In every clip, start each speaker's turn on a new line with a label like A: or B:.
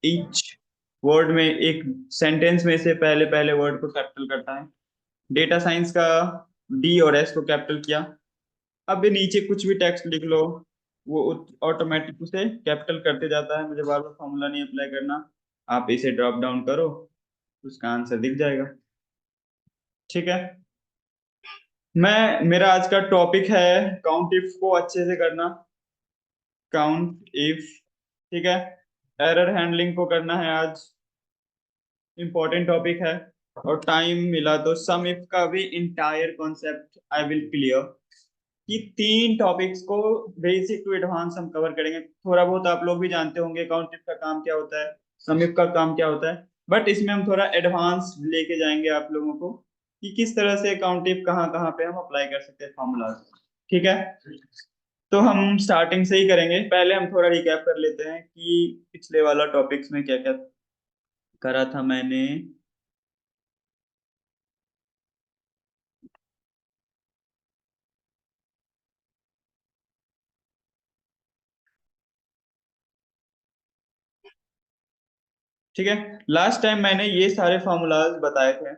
A: Each word में, एक sentence में से पहले पहले वर्ड को कैपिटल करता है। डेटा साइंस का डी और एस को कैपिटल किया। अब ये नीचे कुछ भी टेक्स्ट लिख लो, वो ऑटोमेटिक उसे कैपिटल करते जाता है। मुझे बार बार फॉर्मूला नहीं अप्लाई करना। आप इसे ड्रॉप डाउन करो, उसका आंसर दिख जाएगा। ठीक है। मेरा आज का टॉपिक है काउंट इफ को अच्छे से करना। काउंट इफ, ठीक है। एरर हैंडलिंग को करना है आज, इंपॉर्टेंट टॉपिक है। और टाइम मिला तो सम इफ का भी entire concept I will clear. कि तीन टॉपिक्स को बेसिक टू एडवांस हम कवर करेंगे। थोड़ा बहुत आप लोग भी जानते होंगे काउंट इफ का काम क्या होता है, सम इफ का काम क्या होता है, बट इसमें हम थोड़ा एडवांस लेके जाएंगे आप लोगों को कि किस तरह से काउंट इफ कहाँ कहाँ पे हम अप्लाई कर सकते हैं फॉर्मूलाज। ठीक है। तो हम स्टार्टिंग से ही करेंगे। पहले हम थोड़ा रिकैप कर लेते हैं कि पिछले वाला टॉपिक्स में क्या क्या करा था मैंने। ठीक है। लास्ट टाइम मैंने ये सारे फॉर्मूलाज बताए थे,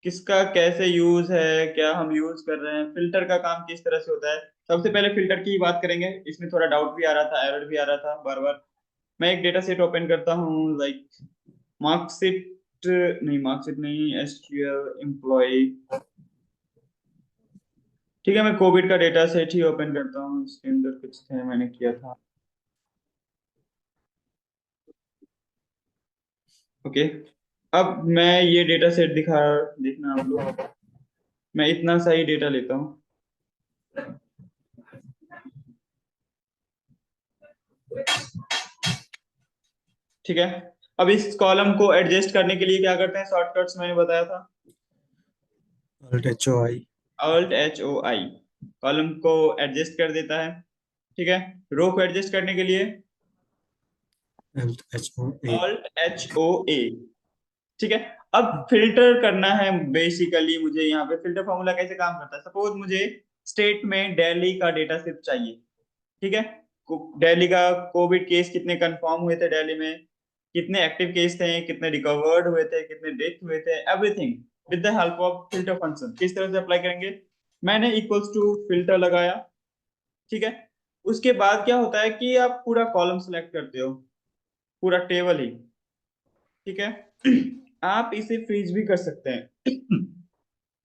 A: किसका कैसे यूज है, क्या हम यूज कर रहे हैं, फिल्टर का काम किस तरह से होता है। सबसे पहले फिल्टर की ही बात करेंगे। इसमें थोड़ा डाउट भी आ रहा था, एरर भी आ रहा था बार बार। मैं एक डेटा सेट ओपन करता हूँ, लाइक मार्कशीट, नहीं मार्कशीट नहीं, एसक्यूएल एम्प्लॉय। ठीक है, मैं कोविड का डेटा सेट ही ओपन करता हूँ। इसके अंदर कुछ थे, मैंने किया था। ओके। अब मैं ये डेटा सेट देखना आप लोग। मैं इतना सा ही डेटा लेता हूँ। ठीक है। अब इस कॉलम को एडजस्ट करने के लिए क्या करते हैं, शॉर्टकट्स मैंने बताया था।
B: Alt HOI.
A: Alt HOI column को एडजस्ट कर देता है। ठीक है। रो को एडजस्ट करने के लिए
B: Alt HOA.
A: Alt HOA। ठीक है। अब फिल्टर करना है बेसिकली मुझे। यहाँ पे फिल्टर फॉर्मूला कैसे काम करता है, सपोज मुझे स्टेट में दिल्ली का डेटा सिर्फ चाहिए। ठीक है। दिल्ली का कोविड केस कितने कंफर्म हुए थे दिल्ली में, कितने एक्टिव केस थे, कितने रिकवर्ड हुए थे, कितने डेथ हुए थे, everything with the help of filter function. किस तरह से अप्लाई करेंगे, मैंने इक्वल्स टू फिल्टर लगाया। ठीक है। उसके बाद क्या होता है कि आप पूरा कॉलम सेलेक्ट करते हो, पूरा टेबल ही। ठीक है। आप इसे फ्रीज भी कर सकते हैं।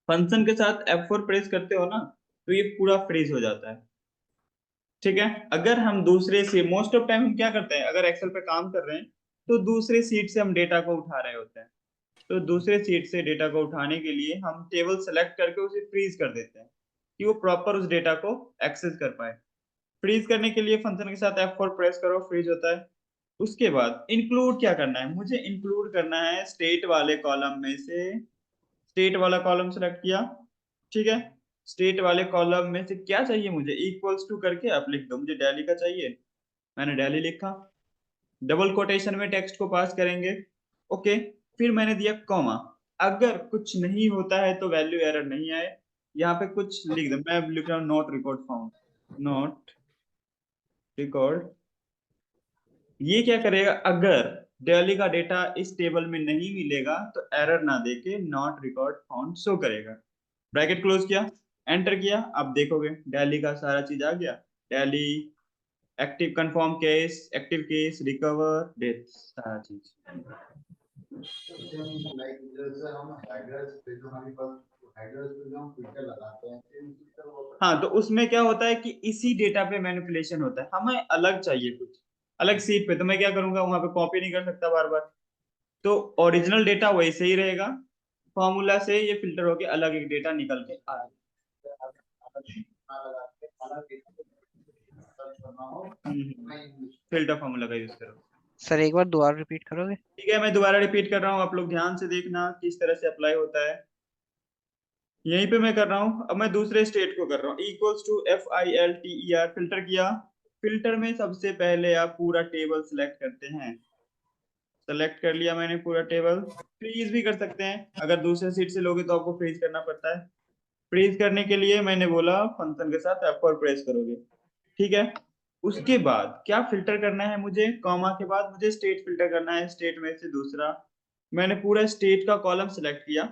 A: फंक्शन के साथ F4 प्रेस करते हो ना, तो ये पूरा फ्रीज हो जाता है। ठीक है। अगर हम दूसरे से, मोस्ट ऑफ टाइम हम क्या करते हैं, अगर एक्सेल पे काम कर रहे हैं तो दूसरे सीट से हम डेटा को उठा रहे होते हैं। तो दूसरे सीट से डेटा को उठाने के लिए हम टेबल सेलेक्ट करके उसे फ्रीज कर देते हैं कि वो प्रॉपर उस डेटा को एक्सेस कर पाए। फ्रीज करने के लिए फंक्शन के साथ F4 प्रेस करो, फ्रीज होता है। उसके बाद इंक्लूड क्या करना है, मुझे इंक्लूड करना है स्टेट वाले कॉलम में से। स्टेट वाला कॉलम सेलेक्ट किया। ठीक है। स्टेट वाले कॉलम में से क्या चाहिए मुझे, इक्वल्स टू करके आप लिख दो, मुझे दिल्ली का चाहिए। मैंने दिल्ली लिखा। डबल कोटेशन में टेक्स्ट को पास करेंगे। ओके। फिर मैंने दिया कॉमा। अगर कुछ नहीं होता है तो वैल्यू एरर नहीं आए। यहाँ पे कुछ लिख दो, मैं लिख रहा हूँ not record found. Not record. ये क्या करेगा, अगर दिल्ली का डेटा इस टेबल में नहीं मिलेगा तो एरर ना देके नॉट रिकॉर्ड फाउंड शो करेगा। ब्रैकेट क्लोज किया, एंटर किया। अब देखोगे दिल्ली का सारा चीज आ गया। Delhi, active confirm case, active case, recover, death, सारा चीज।
C: लाइक जैसे हम हेडर्स पे जो हमारे पास हेडर्स पे जो हम फिल्टर लगाते हैं फिर उसी तरह वो
A: हाँ, तो उसमें क्या होता है कि इसी डेटा पे मैनिपुलेशन होता है। हमें अलग चाहिए कुछ, अलग सीट पे, तो मैं क्या करूंगा, वहां पे कॉपी नहीं कर सकता बार बार। तो ओरिजिनल डेटा वैसे ही रहेगा, फॉर्मूला से ये फिल्टर होके अलग एक डेटा निकल के आ
C: अलग लगा के अलग एक सर्च करना हो
A: जाएगा।
C: मैं यूज
A: फिल्टर फॉर्मूला का यूज करो।
D: सर एक बार दोबारा रिपीट करोगे?
A: ठीक है, मैं दोबारा रिपीट कर रहा हूँ, आप लोग ध्यान से देखना किस तरह से अप्लाई होता है। यहीं पे मैं कर रहा हूँ। अब मैं दूसरे स्टेट को कर रहा हूँ, इक्वल्स टू FILTER, फिल्टर किया। फिल्टर में सबसे पहले आप पूरा टेबल सेलेक्ट करते हैं। सेलेक्ट कर लिया मैंने पूरा टेबल। फ्रीज भी कर सकते हैं, अगर दूसरे सीट से लोगे तो आपको फ्रीज करना पड़ता है। फ्रीज करने के लिए मैंने बोला फंक्शन के साथ F4 प्रेस करोगे। ठीक है। उसके बाद क्या फिल्टर करना है मुझे, कॉमा के बाद मुझे स्टेट फिल्टर करना है, स्टेट में से दूसरा। मैंने पूरा स्टेट का कॉलम सेलेक्ट किया,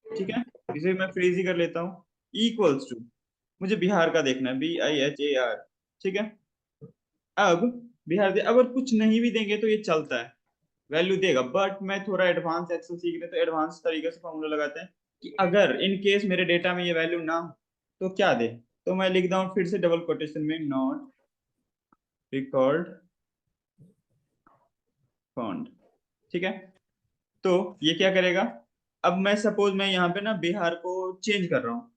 A: ठीक है। इसे मैं फ्रीज ही कर लेता हूँ। इक्वल्स टू, मुझे बिहार का देखना है, BIHAR, ठीक है। अब बिहार दे, अगर कुछ नहीं भी देंगे तो ये चलता है, वैल्यू देगा। बट मैं थोड़ा एडवांस एक्सेल सीख रहे, तो एडवांस तरीके से फॉर्मूला लगाते हैं कि अगर इन केस मेरे डेटा में ये वैल्यू ना हो तो क्या दे। तो मैं लिखता हूँ फिर से डबल कोटेशन में, नॉट रिकॉर्ड फाउंड, ठीक है। तो ये क्या करेगा, अब मैं सपोज मैं यहाँ पे ना बिहार को चेंज कर रहा हूँ,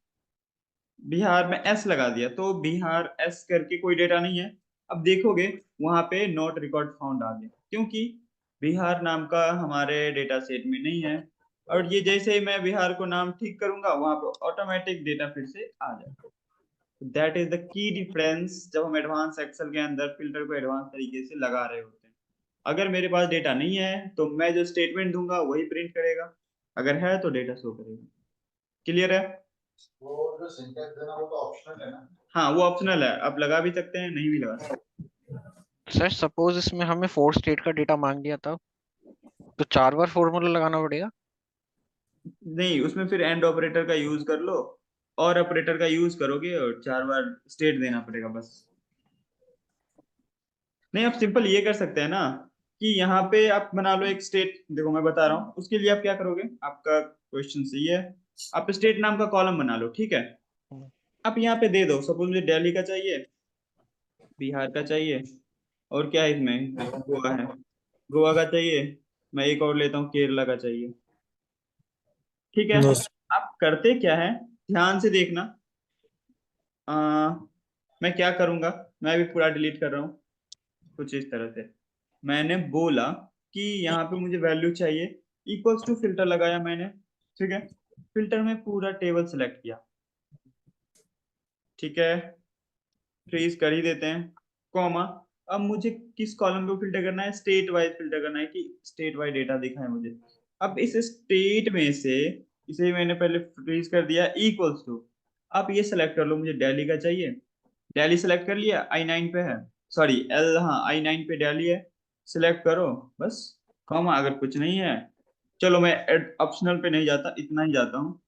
A: बिहार में एस लगा दिया, तो बिहार एस करके कोई डेटा नहीं है। अब देखोगे वहां पे नॉट रिकॉर्ड फाउंड आ गया, क्योंकि बिहार नाम का हमारे डेटा सेट में नहीं है। और ये जैसे ही मैं बिहार को नाम ठीक करूंगा, वहां पे ऑटोमेटिक डेटा फिर से आ जाएगा। That is the key difference, जब हम एडवांस एक्सेल के अंदर फिल्टर को एडवांस तरीके से लगा रहे होते हैं। अगर मेरे पास डेटा नहीं है तो मैं जो स्टेटमेंट दूंगा वही प्रिंट करेगा, अगर है तो डेटा शो करेगा। क्लियर है?
C: वो जो सिंटैक्स देना वो तो ऑप्शनल है ना।
A: हाँ वो ऑप्शनल है, आप लगा भी सकते हैं, नहीं भी लगा सकते।
D: सर सपोज इसमें हमें 4 स्टेट का डेटा मांग दिया था, तो 4 बार फॉर्मूला लगाना पड़ेगा?
A: नहीं, उसमें फिर एंड ऑपरेटर का यूज कर लो, और ऑपरेटर का यूज करोगे और 4 बार स्टेट देना पड़ेगा बस। नहीं, आप सिंपल ये कर सकते हैं ना, कि यहाँ पे आप बना लो एक स्टेट, देखो मैं बता रहा हूँ उसके लिए आप क्या करोगे, आपका क्वेश्चन सही है। आप स्टेट नाम का कॉलम बना लो, ठीक है। आप यहाँ पे दे दो, सपोज मुझे दिल्ली का चाहिए, बिहार का चाहिए, और क्या है इसमें, गोवा है, गोवा का चाहिए। मैं एक और लेता हूँ, केरला का चाहिए, ठीक है।
B: नो
A: आप करते क्या है, ध्यान से देखना। आ, मैं क्या करूंगा, मैं भी पूरा डिलीट कर रहा हूँ कुछ इस तरह से। मैंने बोला कि यहाँ पे मुझे वैल्यू चाहिए, इक्वल्स टू फिल्टर लगाया मैंने, ठीक है। फिल्टर में पूरा टेबल सेलेक्ट किया, ठीक है। फ्रीज कर ही देते हैं, कॉमा। अब मुझे किस कॉलम पे फिल्टर करना है, स्टेट वाइज फिल्टर करना है, कि स्टेट वाइज डेटा दिखाए मुझे। अब इस स्टेट में से, इसे मैंने पहले फ्रीज कर दिया, इक्वल्स टू। आप ये सेलेक्ट कर लो, मुझे दिल्ली का चाहिए, दिल्ली सेलेक्ट कर लिया, I9 पे है, सॉरी एल, हाँ I9 पे दिल्ली है, सिलेक्ट करो बस, कॉमा। अगर कुछ नहीं है, चलो मैं ऑप्शनल पे नहीं जाता, इतना ही जाता हूँ।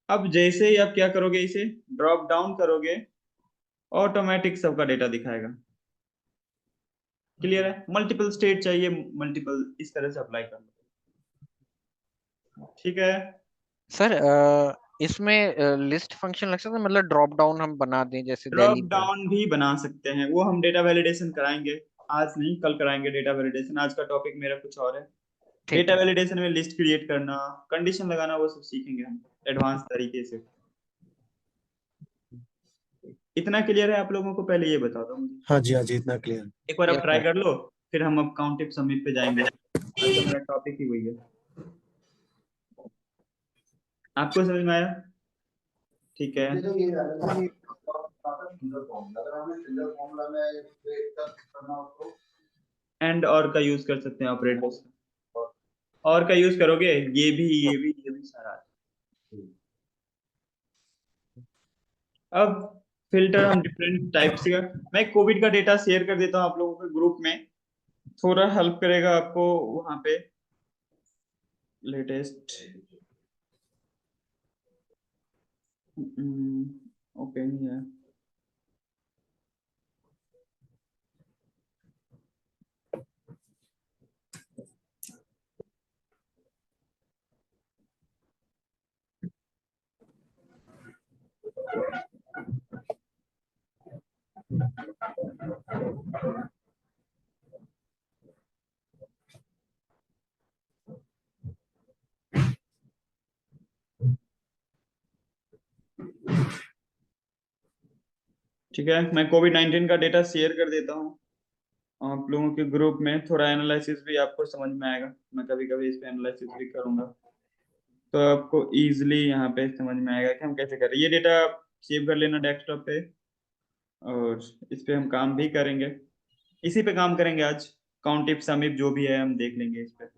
A: अब जैसे ही आप क्या करोगे, इसे ड्रॉप डाउन करोगे, ऑटोमेटिक सबका डेटा दिखाएगा। क्लियर है? मल्टीपल स्टेट चाहिए, मल्टीपल इस तरह से अप्लाई कर लो, ठीक है।
D: सर इसमें लिस्ट फंक्शन लग सकता है, मतलब ड्रॉप डाउन हम बना दें जैसे
A: ड्रॉप
D: दिल्ली पे है।
A: डाउन भी बना सकते हैं, वो हम डेटा वैलिडेशन कराएंगे, आज नहीं कल कराएंगे डेटा वैलिडेशन, आज का टॉपिक मेरा कुछ और है।
D: ठीक
A: डेटा
D: है।
A: वैलिडेशन में लिस्ट क्रिएट करना, कंडीशन लगाना, वो सब सीखेंगे हम एडवांस तरीके से। इतना क्लियर है आप लोगों को? पहले ये बता दो मुझे,
B: हाँ जी, हाँ जी, इतना क्लियर।
A: एक बार आप
D: यस
A: ट्राई
D: सर।
A: कर लो, फिर हम अब काउंटिंग सबमिट पे जाएंगे। आज का मेरा टॉपिक ही वही है। आपको समझ में आया? ठीक है।
C: ये जो ये वाला है सिंगल फॉर्मूला, अगर हमें सिंगल फॉर्मूला में एक तक करना हो तो
A: एंड और का यूज कर सकते हैं ऑपरेटर्स, और का यूज करोगे, ये भी सारा है। अब फिल्टर हम डिफरेंट टाइप्स का, मैं कोविड का डेटा शेयर कर देता हूँ आप लोगों के ग्रुप में, थोड़ा हेल्प करेगा आपको वहां पे। लेटेस्ट ओपन है। ठीक है, मैं कोविड 19 का डेटा शेयर कर देता हूँ आप लोगों के ग्रुप में, थोड़ा एनालिसिस भी आपको समझ में आएगा, मैं कभी कभी इस पे एनालिसिस भी करूंगा, तो आपको इजीली यहाँ पे समझ में आएगा कि हम कैसे करें। ये डेटा सेव कर लेना डेस्कटॉप पे, और इस पे हम काम भी करेंगे, इसी पे काम करेंगे आज। काउंट इफ सम इफ जो भी है हम देख लेंगे इस पे।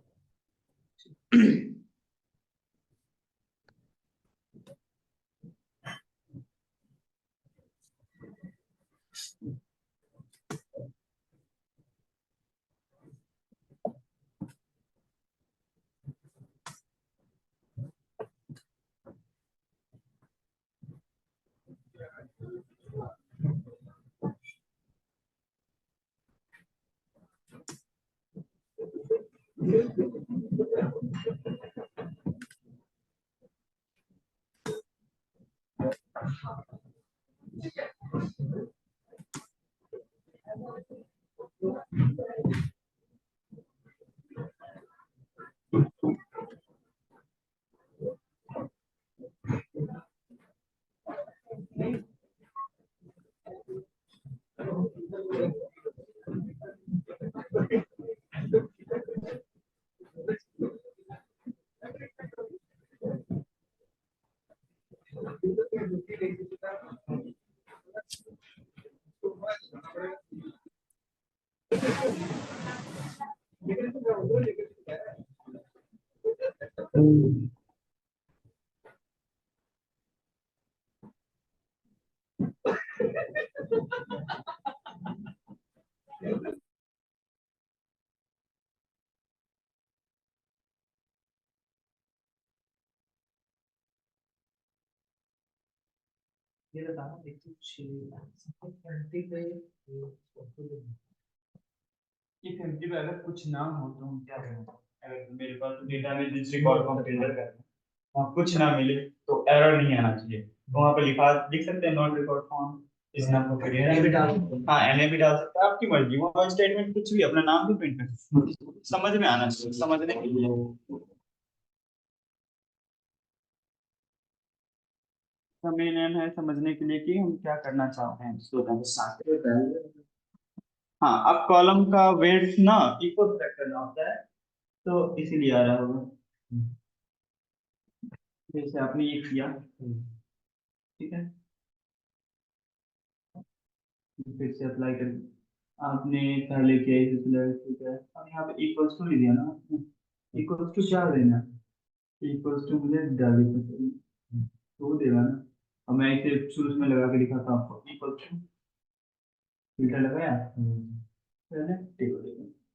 A: ये बताना देखिए 50 पे ये 50 पे अगर कुछ ना हो तो हम क्या करें? अगर मेरे पास डेटा में जिस रिकॉर्ड को हम फिल्टर कर रहे हैं वहाँ कुछ ना मिले तो एरर नहीं आना चाहिए, तो वहाँ पे लिख सकते हैं नॉट रिकॉर्ड फाउंड इस नाम को एनए भी डाल सकते हैं। हाँ एनए भी डाल सकते हैं, आपकी मर्जी, वहाँ स्टेटमेंट कुछ भी अपना नाम भी प्रिंट कर सकते हैं। समझ में आना चाहिए, समझने के लिए मेन एम है समझने के लिए कि हम क्या करना चाहते हैं इसको। हाँ अब कॉलम का वेट ना इक्वल सेट करना होता है तो इसीलिए आ रहा होगा, जैसे आपने ये किया ठीक है, फिर से अप्लाई कर आपने पहले किया इसे सिलेक्ट ठीक है, अब यहाँ पे इक्वल्स टू दिया ना, इक्वल्स टू क्या देना, इक्वल्स टू मुझे डाली तो वो देगा ना। अब मैं इसे शुरू में लगा के दिखाता हूँ आपको, इक्वल्स टू फिल्टर लगाया पहले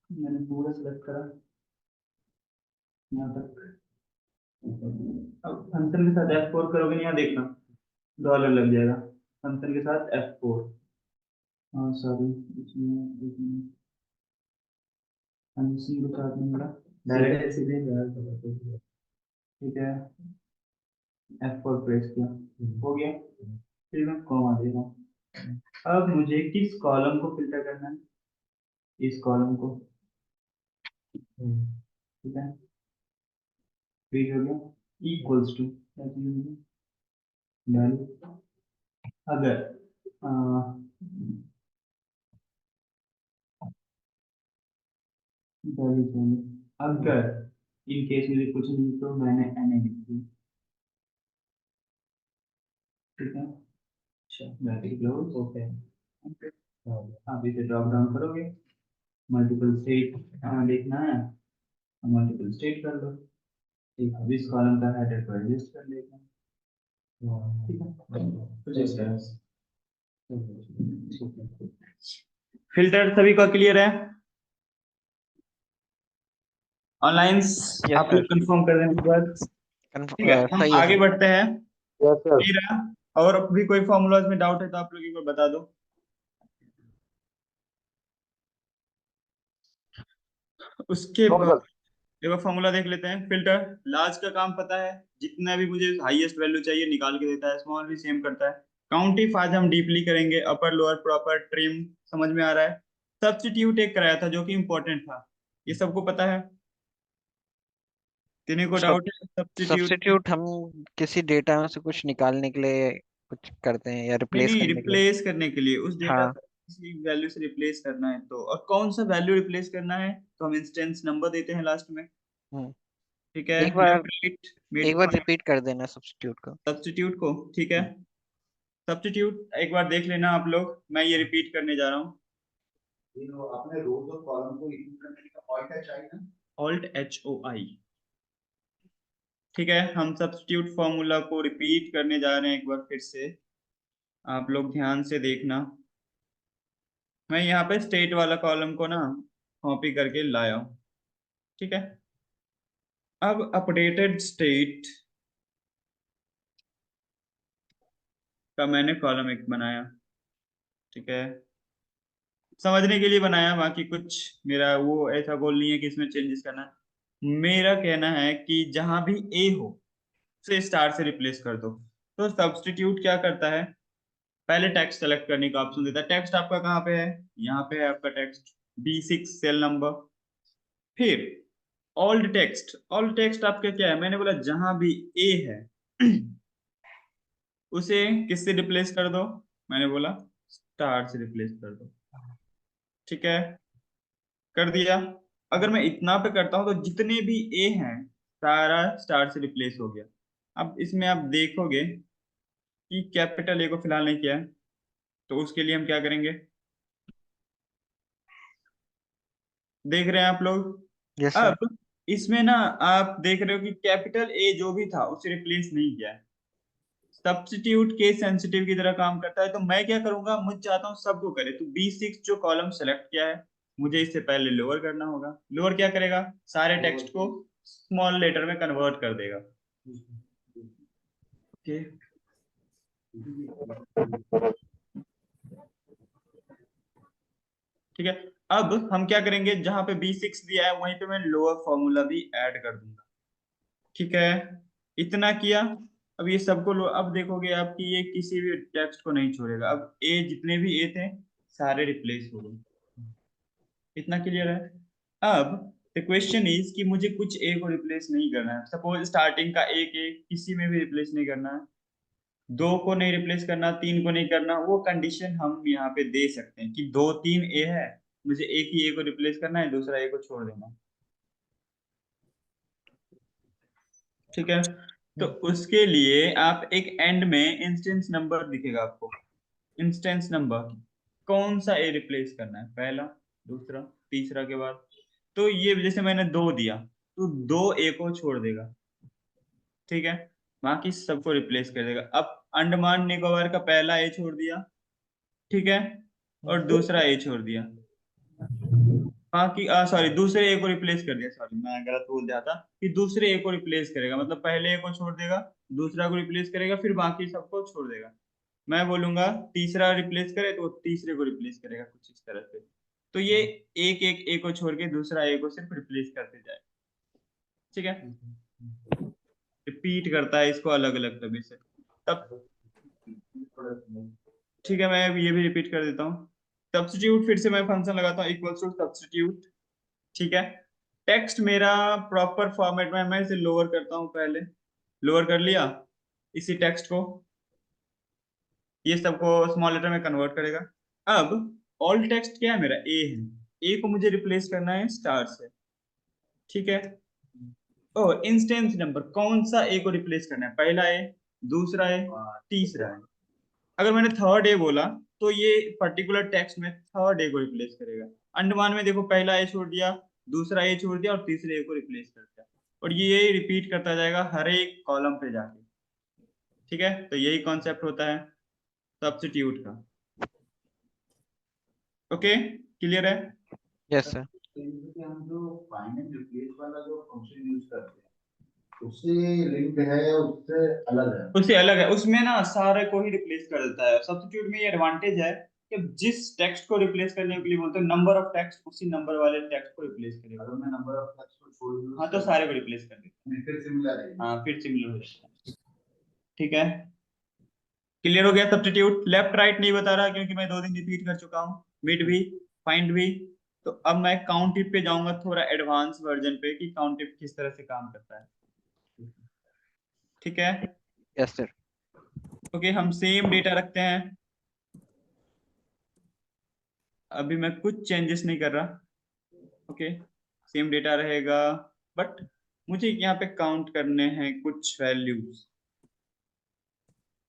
A: मैंने पूरा सेलेक्ट करा यहाँ तक, अब फंक्शन के साथ F4 करोगे ना, यहाँ देखना डॉलर लग जाएगा फंक्शन के साथ F4। हाँ सॉरी इसमें फंक्शन के साथ नहीं मिला, डायरेक्ट सीधे ठीक है F4 प्रेस किया हो गया, फिर मैं कॉमा दे रहा हूँ। अब मुझे किस कॉलम को फिल्टर करना है, इस कॉलम को ठीक है, फिर हो गया इक्वल्स टू वैल्यू, अगर वैल्यू अगर इन केस मुझे कुछ नहीं तो मैंने एन लिख दिया ठीक है, अच्छा ब्रैकेट क्लोज ओके। आप इसे ड्रॉप डाउन करोगे, मल्टीपल स्टेट देखना है, मल्टीपल स्टेट कर लो ठीक है, अब इस कॉलम का हेडर को एडजस्ट कर लेते हैं ठीक है, कुछ इस तरह से। फिल्टर सभी का क्लियर है, ऑनलाइन
D: यस
A: आप लोग
D: सर,
A: कंफर्म कर देने के बाद ठीक है हम
D: सही है
A: आगे
D: सर।
A: बढ़ते हैं।
C: Yes sir.
A: नहीं रहा और भी कोई फॉर्मूलाज में डाउट है तो आप लोग एक बार बता दो। उसके बाद एक बार फॉर्मूला देख लेते हैं, फिल्टर लार्ज का काम पता है, जितना भी मुझे हाईएस्ट वैल्यू चाहिए निकाल के देता है, स्मॉल भी सेम करता है। काउंटिफ आज हम डीपली करेंगे, अपर लोअर प्रॉपर ट्रिम समझ में आ रहा है। सब्स्टिट्यूट एक कराया था जो कि इंपॉर्टेंट था, ये सबको पता है, किन्हीं को
D: सब
A: डाउट है सब्स्टिट्यूट?
D: सब्स्टिट्यूट हम किसी डेटा में से कुछ निकालने के लिए कुछ करते हैं या
A: नहीं
D: रिप्लेस
A: नहीं
D: करने के लिए।
A: रिप्लेस करने के लिए, उस डेटा
D: हाँ।
A: को किसी वैल्यू से रिप्लेस करना है तो, और कौन सा वैल्यू रिप्लेस करना है तो हम इंस्टेंस नंबर देते हैं लास्ट में
D: हम्म,
A: ठीक है,
D: एक बार
A: लेफ्ट राइट मिड
D: एक बार रिपीट कर देना सब्स्टिट्यूट को।
A: सब्स्टिट्यूट को ठीक है। सब्स्टिट्यूट एक बार देख लेना आप लोग, मैं ये रिपीट करने जा रहा हूँ।
C: अपने रोज और कॉलम को इनपुट करने का ऑल्ट है चाहिए ना,
A: ऑल्ट HOI ठीक है, हम सब्स्टिट्यूट फॉर्मूला को रिपीट करने जा रहे हैं एक बार फिर से, आप लोग ध्यान से देखना। मैं यहाँ पे स्टेट वाला कॉलम को ना कॉपी करके लाया हूँ ठीक है। अब अपडेटेड स्टेट का मैंने कॉलम एक बनाया ठीक है, समझने के लिए बनाया, बाकी कुछ मेरा वो ऐसा गोल नहीं है कि इसमें चेंजेस करना है। मेरा कहना है कि जहां भी ए हो उसे स्टार से रिप्लेस कर दो। तो सब्स्टिट्यूट क्या करता है, पहले टेक्स्ट सेलेक्ट करने का ऑप्शन देता है, टेक्स्ट आपका कहाँ पे है, यहाँ पे है आपका टेक्स्ट B6 सेल नंबर, फिर ऑल्ड टेक्स्ट आपका क्या है, मैंने बोला जहां भी ए है उसे किससे रिप्लेस कर दो, मैंने बोला स्टार से रिप्लेस कर दो ठीक है, कर दिया। अगर मैं इतना पे करता हूं तो जितने भी ए हैं सारा स्टार से रिप्लेस हो गया। अब इसमें आप देखोगे कि कैपिटल ए को फिलहाल नहीं किया है, तो उसके लिए हम क्या करेंगे, देख रहे हैं आप लोग,
D: यस सर।
A: अब इसमें ना आप देख रहे हो कि कैपिटल ए जो भी था उसे रिप्लेस नहीं किया है, सब्स्टिट्यूट केस सेंसिटिव की तरह काम करता है। तो मैं क्या करूंगा, मुझे चाहता हूँ सबको करे, तो B6 जो कॉलम सेलेक्ट किया है मुझे इससे पहले लोअर करना होगा। लोअर क्या करेगा, सारे टेक्स्ट को स्मॉल लेटर में कन्वर्ट कर देगा। ओके, ठीक है। अब हम क्या करेंगे, जहां पे B6 दिया है वहीं पे मैं लोअर फॉर्मूला भी ऐड कर दूंगा। ठीक है, इतना किया। अब ये सबको लो, अब देखोगे आपकी ये किसी भी टेक्स्ट को नहीं छोड़ेगा। अब ए जितने भी ए थे सारे रिप्लेस हो गए। इतना क्लियर है। अब द क्वेश्चन इज कि मुझे कुछ ए को रिप्लेस नहीं करना है। सपोज स्टार्टिंग का एक ए किसी में भी रिप्लेस नहीं करना है, दो को नहीं रिप्लेस करना, तीन को नहीं करना। वो कंडीशन हम यहाँ पे दे सकते हैं कि दो तीन ए है, मुझे एक ही ए को रिप्लेस करना है, दूसरा ए को छोड़ देना। ठीक है, तो उसके लिए आप एक एंड में इंस्टेंस नंबर दिखेगा आपको, इंस्टेंस नंबर कौन सा ए रिप्लेस करना है, पहला दूसरा तीसरा के बाद। तो ये जैसे मैंने दो दिया तो दो ए को छोड़ देगा, ठीक है, बाकी सबको रिप्लेस कर देगा। अब अंडमान निकोबार का पहला ए छोड़ दिया, ठीक है, और दूसरा ए छोड़ दिया, बाकी सॉरी दूसरे ए को रिप्लेस कर दिया, सॉरी मैं गलत बोल दिया था कि दूसरे ए को रिप्लेस करेगा, मतलब पहले ए को छोड़ देगा, दूसरा को रिप्लेस करेगा, फिर बाकी सबको छोड़ देगा। मैं बोलूंगा तीसरा रिप्लेस करे तो तीसरे को रिप्लेस करेगा, कुछ इस तरह से। तो ये एक एक ए को छोड़ के दूसरा ए को सिर्फ रिप्लेस करते जाए, ठीक है, रिपीट करता है इसको अलग अलग तरीके से तब। ठीक है, मैं ये भी रिपीट कर देता हूँ। सब्स्टिट्यूट, फिर से मैं फंक्शन लगाता हूँ इक्वल्स टू सब्स्टिट्यूट, ठीक है। टेक्स्ट मेरा प्रॉपर फॉर्मेट में, मैं इसे लोअर करता हूँ पहले, लोअर कर लिया इसी टेक्स्ट को, ये सबको स्मॉल लेटर में कन्वर्ट करेगा। अब ऑल टेक्स्ट क्या है मेरा, ए है, ए को मुझे रिप्लेस करना है स्टार से, ठीक है। ओ इंस्टेंस नंबर कौन सा ए को रिप्लेस करना है, पहला ए, दूसरा ए, तीसरा ए। अगर मैंने थर्ड ए बोला तो ये पर्टिकुलर टेक्स्ट में थर्ड ए को रिप्लेस करेगा। अंडमान में देखो पहला ए छोड़ दिया, दूसरा ए छोड़ दिया और तीसरे ए को रिप्लेस कर दिया, और ये रिपीट करता जाएगा हर एक कॉलम पे जाके, ठीक है। तो यही कॉन्सेप्ट होता है सब्स्टिट्यूट का। ओके, क्लियर है।
D: Yes sir.
C: कि हम जो फाइंड एंड रिप्लेस वाला जो फंक्शन यूज करते हैं उससे लिंक्ड है या उससे अलग है?
A: उससे अलग है, उसमें ना सारे को ही रिप्लेस कर देता है। सब्स्टिट्यूट में ये एडवांटेज है कि जिस टेक्स्ट को रिप्लेस करने के लिए बोलते हैं नंबर ऑफ टेक्स्ट, उसी नंबर वाले टेक्स्ट को रिप्लेस करेगा।
C: अगर मैं नंबर ऑफ टेक्स्ट को छोड़ दूं
A: हाँ तो सारे को रिप्लेस कर देगा,
C: फिर सिमिलर है।
A: हाँ फिर सिमिलर हो जाता है, ठीक है। क्लियर हो गया सब्स्टिट्यूट। लेफ्ट राइट नहीं बता रहा क्योंकि मैं 2 दिन रिपीट कर चुका हूँ, मिड भी, फाइंड भी। तो अब मैं काउंट इफ पे जाऊंगा, थोड़ा एडवांस वर्जन पे कि काउंट इफ किस तरह से काम करता है, ठीक है।
D: Yes sir.
A: ओके, हम सेम डेटा रखते हैं, अभी मैं कुछ चेंजेस नहीं कर रहा, ओके, सेम डेटा रहेगा, बट मुझे यहाँ पे काउंट करने हैं कुछ वैल्यूज।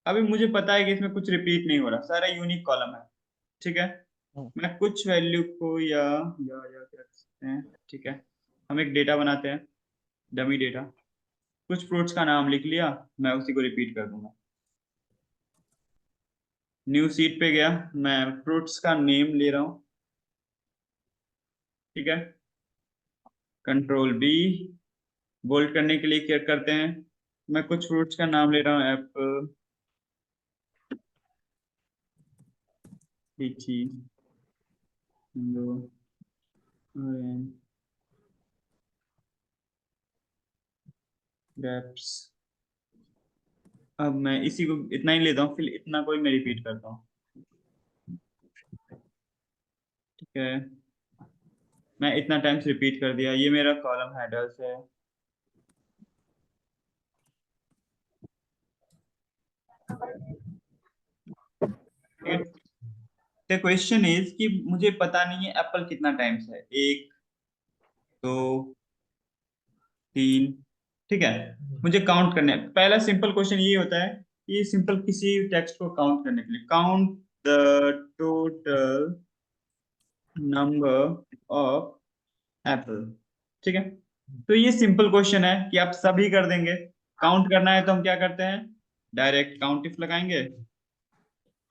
A: अभी मुझे पता है कि इसमें कुछ रिपीट नहीं हो रहा, सारा यूनिक कॉलम है, ठीक है। मैं कुछ वैल्यू को या क्या कर सकते हैं, ठीक है, हम एक डेटा बनाते हैं, डमी डेटा, कुछ फ्रूट्स का नाम लिख लिया, मैं उसी को रिपीट कर दूंगा। न्यू सीट पे गया, मैं फ्रूट्स का नेम ले रहा हूँ, ठीक है, कंट्रोल बी, बोल्ड करने के लिए क्या करते हैं, मैं कुछ फ्रूट्स का नाम ले रहा हूँ, एप्पल, लीची, मैंगो, ऑरेंज, ग्रेप्स। अब मैं इसी को इतना ही लेता हूँ, फिर इतना कोई मैं रिपीट करता हूँ, ठीक है। मैं इतना टाइम्स रिपीट कर दिया, ये मेरा कॉलम हेडर्स है, ठीक है। द क्वेश्चन इज कि मुझे पता नहीं है एप्पल कितना टाइम्स है, एक, दो, तीन, ठीक है, मुझे काउंट करना है। पहला सिंपल क्वेश्चन ये होता है कि सिंपल किसी टेक्स्ट को काउंट करने के लिए, count the total number of Apple, ठीक है, तो ये सिंपल क्वेश्चन है कि आप सभी कर देंगे। काउंट करना है तो हम क्या करते हैं, डायरेक्ट काउंट इफ लगाएंगे।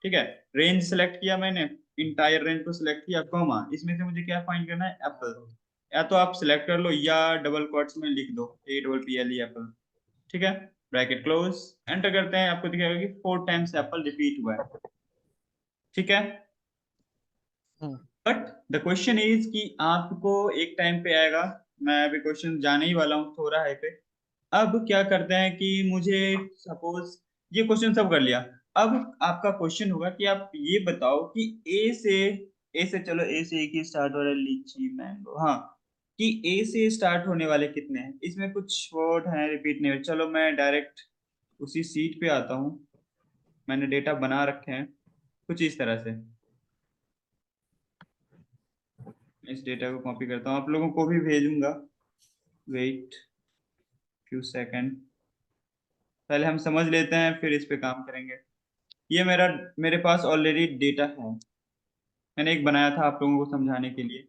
A: ठीक है, रेंज सेलेक्ट किया मैंने, इंटायर रेंज को सिलेक्ट किया, कॉमा, इसमें से मुझे क्या फाइंड करना है, एप्पल। या तो आप सिलेक्ट कर लो या डबल कोट्स में लिख दो APPLE एप्पल। ठीक है, ब्रैकेट क्लोज, एंटर करते हैं, आपको दिखेगा कि 4 टाइम्स एप्पल रिपीट हुआ है। ठीक है, बट द क्वेश्चन इज कि आपको एक टाइम पे आएगा, मैं अभी क्वेश्चन जाने ही वाला हूँ, थोड़ा है पे। अब क्या करते हैं कि मुझे सपोज ये क्वेश्चन सब कर लिया। अब आपका क्वेश्चन होगा कि आप ये बताओ कि ए से चलो, ए से एक ही स्टार्ट हो रहा है, लीची मैंगो, हाँ, कि ए से स्टार्ट होने वाले कितने हैं, इसमें कुछ वर्ड हैं रिपीट नहीं हुए। चलो मैं डायरेक्ट उसी सीट पे आता हूँ, मैंने डेटा बना रखे हैं कुछ इस तरह से। इस डेटा को कॉपी करता हूँ, आप लोगों को भी भेजूंगा, वेट फ्यू सेकंड, पहले हम समझ लेते हैं फिर इस पे काम करेंगे। ये मेरे पास ऑलरेडी डेटा है, मैंने एक बनाया था आप लोगों को समझाने के लिए।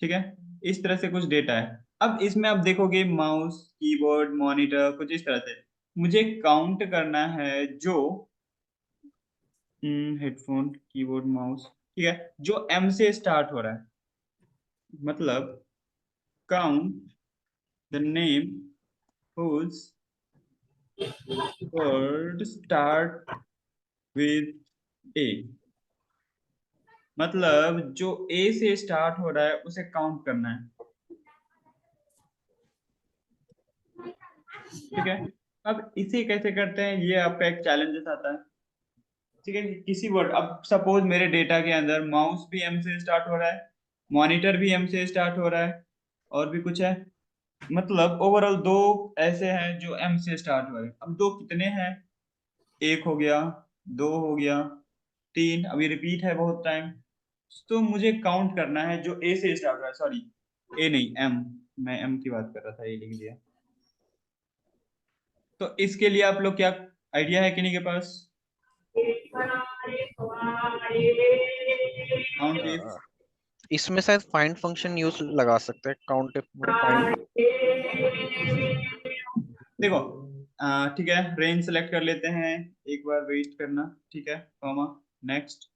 A: ठीक है, इस तरह से कुछ डेटा है। अब इसमें आप देखोगे माउस, कीबोर्ड, मॉनिटर, कुछ इस तरह से मुझे काउंट करना है जो हेडफोन, कीबोर्ड, माउस, ठीक है, जो M से स्टार्ट हो रहा है, मतलब count the name whose word start with A, मतलब जो A से स्टार्ट हो रहा है उसे काउंट करना है। ठीक है, अब इसे कैसे करते हैं, ये आपका एक चैलेंजेस आता है। ठीक है, किसी वर्ड, अब सपोज मेरे डेटा के अंदर माउस भी M से स्टार्ट हो रहा है, मॉनिटर भी M से स्टार्ट हो रहा है, और भी कुछ है, मतलब ओवरऑल दो ऐसे हैं जो M से स्टार्ट हो रहे हैं। अब दो कितने हैं, एक हो गया, दो हो गया, तीन, अभी रिपीट है बहुत टाइम। तो मुझे काउंट करना है जो A से स्टार्ट हो रहा है, सॉरी A नहीं M, मैं M की बात कर रहा था, ये लिख दिया। तो इसके लिए आप लोग क्या आइडिया है किन्हीं के पास, काउंट इफ,
D: इसमें शायद फाइंड फंक्शन यूज लगा सकते हैं, काउंट इफ फाइंड।
A: देखो ठीक है, रेंज सेलेक्ट कर लेते हैं, एक बार वेट करना, ठीक है, कॉमा, नेक्स्ट।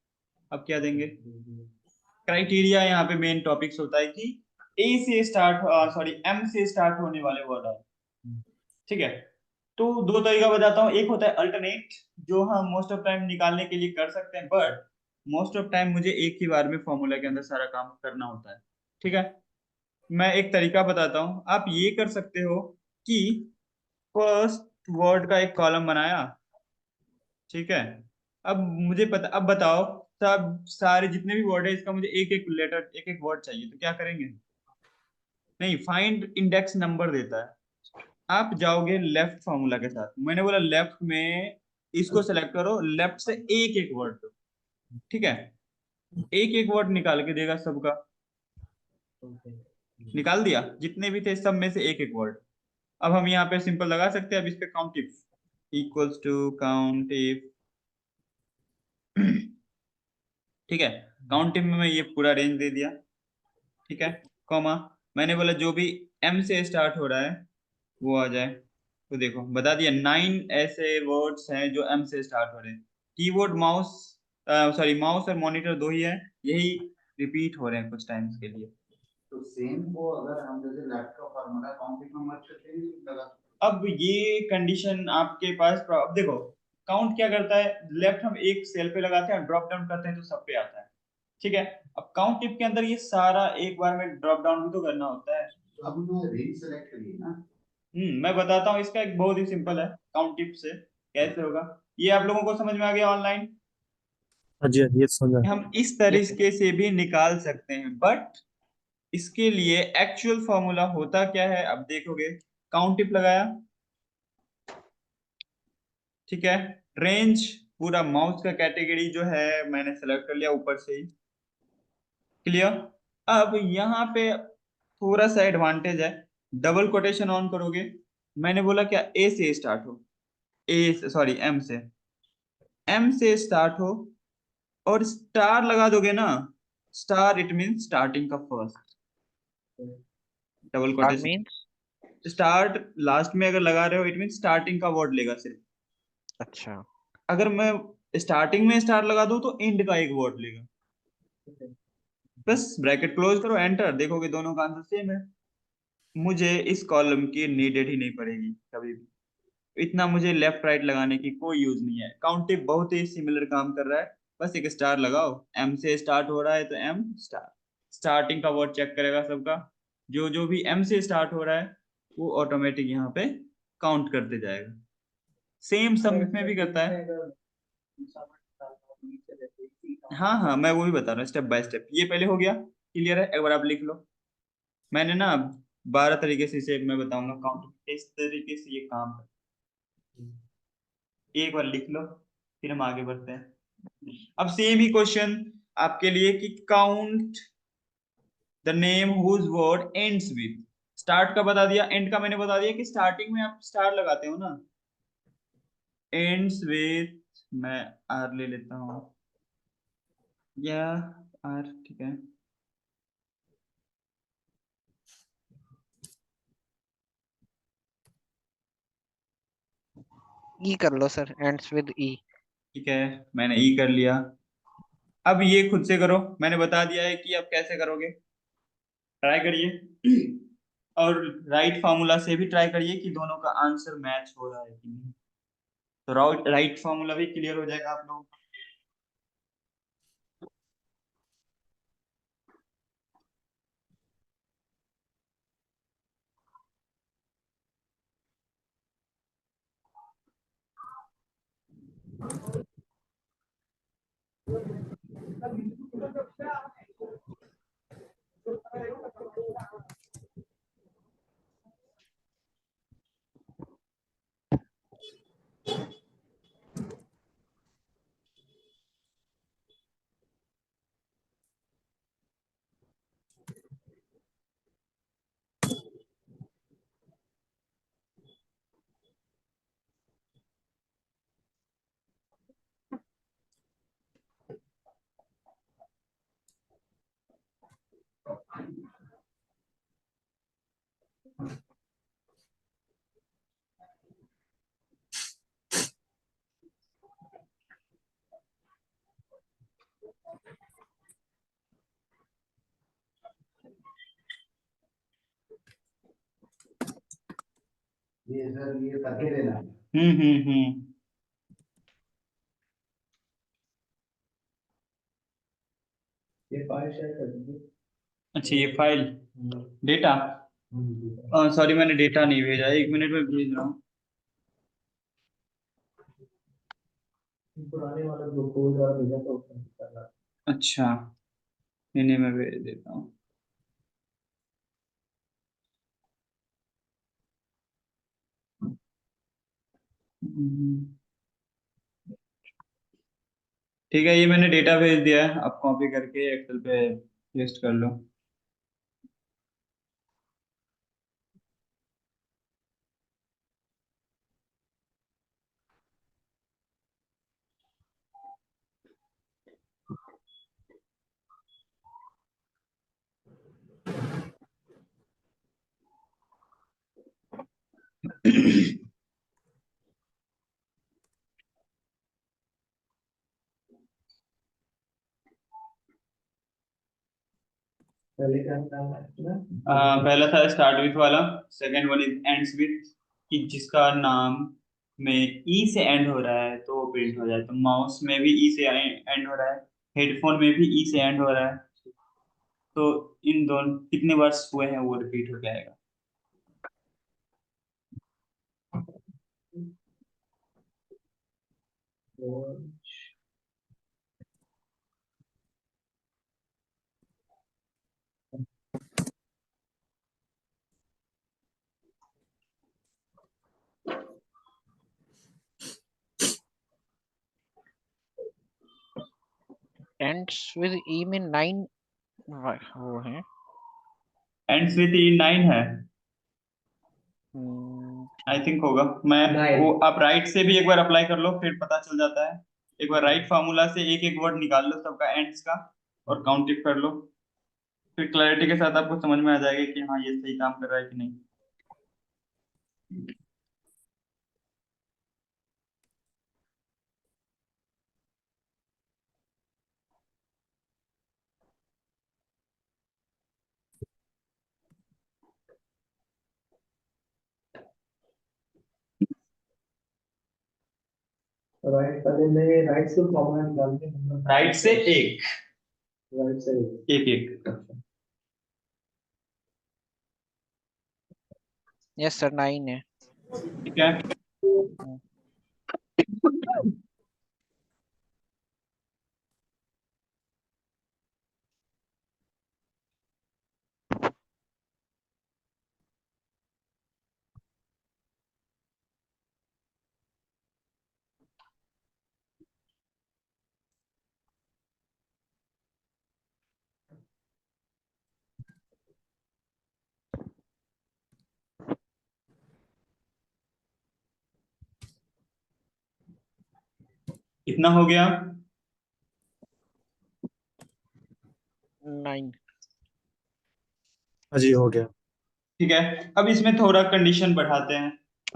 A: अब क्या देंगे, क्राइटेरिया, यहाँ पे मेन टॉपिक्स होता है कि ए से स्टार्ट, सॉरी M से स्टार्ट होने वाले वर्ड है। ठीक है, तो दो तरीका बताता हूँ, एक होता है अल्टरनेट, जो हम मोस्ट ऑफ टाइम निकालने के लिए कर सकते हैं, बट मोस्ट ऑफ टाइम मुझे एक ही बार में फॉर्मूला के अंदर सारा काम करना होता है। ठीक है, मैं एक तरीका बताता हूँ, आप ये कर सकते हो कि फर्स्ट वर्ड का एक कॉलम बनाया, ठीक है, अब मुझे पता, अब बताओ सब सारे जितने भी वर्ड है इसका मुझे एक एक लेटर, एक एक वर्ड चाहिए, तो क्या करेंगे, नहीं, फाइंड इंडेक्स नंबर देता है, आप जाओगे लेफ्ट फॉर्मूला के साथ, मैंने बोला लेफ्ट में इसको सेलेक्ट करो, लेफ्ट से एक एक वर्ड दो। ठीक है, एक एक वर्ड निकाल के देगा सबका, निकाल दिया, जितने भी थे सब में से एक एक वर्ड। अब हम यहाँ पे सिंपल लगा सकते हैं, अब इस पे count if equals to count if, ठीक है, काउंट इफ में ये पूरा रेंज दे दिया। ठीक है, कॉमा, मैंने बोला जो भी M से स्टार्ट हो रहा है वो आ जाए, तो देखो बता दिया 9 ऐसे वर्ड्स हैं जो M से स्टार्ट हो रहे हैं। कीबोर्ड, माउस, सॉरी माउस और मॉनिटर दो ही है, यही रिपीट हो रहे हैं कुछ टाइम्स के लिए।
C: तो सेम को अगर हम जैसे लेफ्ट का फॉर्मूला काउंट इफ नंबर से लगा,
A: अब ये कंडीशन आपके पास, अब देखो काउंट क्या करता है, लेफ्ट हम एक सेल पे लगाते हैं, ड्रॉप डाउन करते हैं तो सब पे आता है। ठीक है, अब काउंट टिप के अंदर ये सारा एक बार में ड्रॉप डाउन भी तो करना होता है।
C: तो अब हमने रेंज सेलेक्ट करी है ना।
A: मैं बताता हूँ, इसका एक बहुत ही सिंपल है, काउंट टिप से कैसे होगा, ये आप लोगों को समझ में आ गया ऑनलाइन।
B: हाँ जी, हाँ जी, ये समझा।
A: हम इस तरीके से भी निकाल सकते हैं, बट इसके लिए एक्चुअल फॉर्मूला होता क्या है, अब देखोगे, काउंट टिप लगाया, ठीक है, रेंज पूरा माउस का कैटेगरी जो है मैंने सेलेक्ट कर लिया ऊपर से ही, क्लियर। अब यहाँ पे थोड़ा सा एडवांटेज है, डबल कोटेशन ऑन करोगे, मैंने बोला क्या ए से स्टार्ट हो, ए सॉरी M से स्टार्ट हो, और स्टार लगा दोगे ना, स्टार इट मीन स्टार्टिंग का first, double
D: star
A: quotation.
D: Means?
A: Start last में अगर लगा रहे हो इट मीन स्टार्टिंग का वर्ड लेगा सिर्फ।
D: अच्छा।
A: अगर मैं स्टार्टिंग में स्टार लगा दूं तो एंड का एक वर्ड लेगा। बस ब्रैकेट क्लोज करो, एंटर, देखोगे दोनों का आंसर सेम है। मुझे इस कॉलम की नीडेड ही नहीं पड़ेगी कभी भी। इतना मुझे लेफ्ट राइट लगाने की कोई यूज नहीं है। काउंटिंग बहुत ही सिमिलर काम कर रहा है। बस एक स्टार लगाओ, एम से स्टार्ट हो रहा है तो एम स्टार, स्टार्टिंग का वर्ड चेक करेगा सबका। जो जो भी एम से स्टार्ट हो रहा है वो ऑटोमेटिक यहाँ पे काउंट करते जाएगा। सेम सम में भी करता है। हाँ हाँ, मैं वो भी बता रहा हूँ स्टेप बाय स्टेप। ये पहले हो गया, क्लियर है? एक बार आप लिख लो। मैंने ना 12 तरीके से इसे मैं बताऊंगा काउंट किस तरीके से ये काम है। एक बार लिख लो, फिर हम आगे बढ़ते हैं। अब सेम ही क्वेश्चन आपके लिए कि count the name whose word ends with. Start का बता दिया, एंड का मैंने बता दिया कि स्टार्टिंग में आप स्टार लगाते हो ना। एंड्स विद, मैं आर ले लेता हूँ, या आर, ठीक है।
D: ई कर लो सर, एंड्स विद ई।
A: ठीक है, मैंने ई कर लिया। अब ये खुद से करो, मैंने बता दिया है कि अब कैसे करोगे। ट्राई करिए और राइट फार्मूला से भी ट्राई करिए कि दोनों का आंसर मैच हो रहा है कि नहीं। तो राइट फार्मूला भी क्लियर हो जाएगा आप लोगों को।
C: ये सर ये करके देना है।
A: हम्म।
C: ये फाइल शेयर कर दीजिए।
A: अच्छा, ये फाइल डेटा, सॉरी मैंने डेटा नहीं भेजा, 1 मिनट में भेज रहा हूँ।
C: पुराने वाला जो कोड वाला भेजा था उसमें करना।
A: अच्छा, इन्हें मैं भेज देता हूँ। हम्म, ठीक है, ये मैंने डेटा भेज दिया है, आप कॉपी करके एक्सेल पे पेस्ट कर लो।
C: पहले क्या नाम है ना?
A: पहला था स्टार्ट विथ वाला, second one is ends with, कि जिसका नाम में ई से एंड हो रहा है तो वो प्रिंट हो जाए। तो माउस में भी ई से एंड हो रहा है, हेडफोन में भी ई से एंड हो रहा है, तो इन दोनों कितने वर्ड्स हुए हैं वो रिपीट हो जाएगा।
D: एंड्स विद ई में 9 वो है।
A: एंड्स विथ ई 9 है,
D: हम्म,
A: आई थिंक होगा। मैं
C: Nine.
A: वो आप राइट से भी एक बार अप्लाई कर लो, फिर पता चल जाता है। एक बार राइट फार्मूला से एक एक वर्ड निकाल लो सबका एंड्स का और काउंट इट कर लो, फिर क्लैरिटी के साथ आपको समझ में आ जाएगा कि हाँ ये सही काम कर रहा है कि नहीं।
B: राइट पहले मैं राइट से फॉर्मूला निकाल के
A: राइट से एक,
B: राइट से
A: एक एक।
D: यस सर 9 है।
A: ठीक है। कितना हो गया?
D: 9।
B: हाँ जी हो गया।
A: ठीक है, अब इसमें थोड़ा कंडीशन बढ़ाते हैं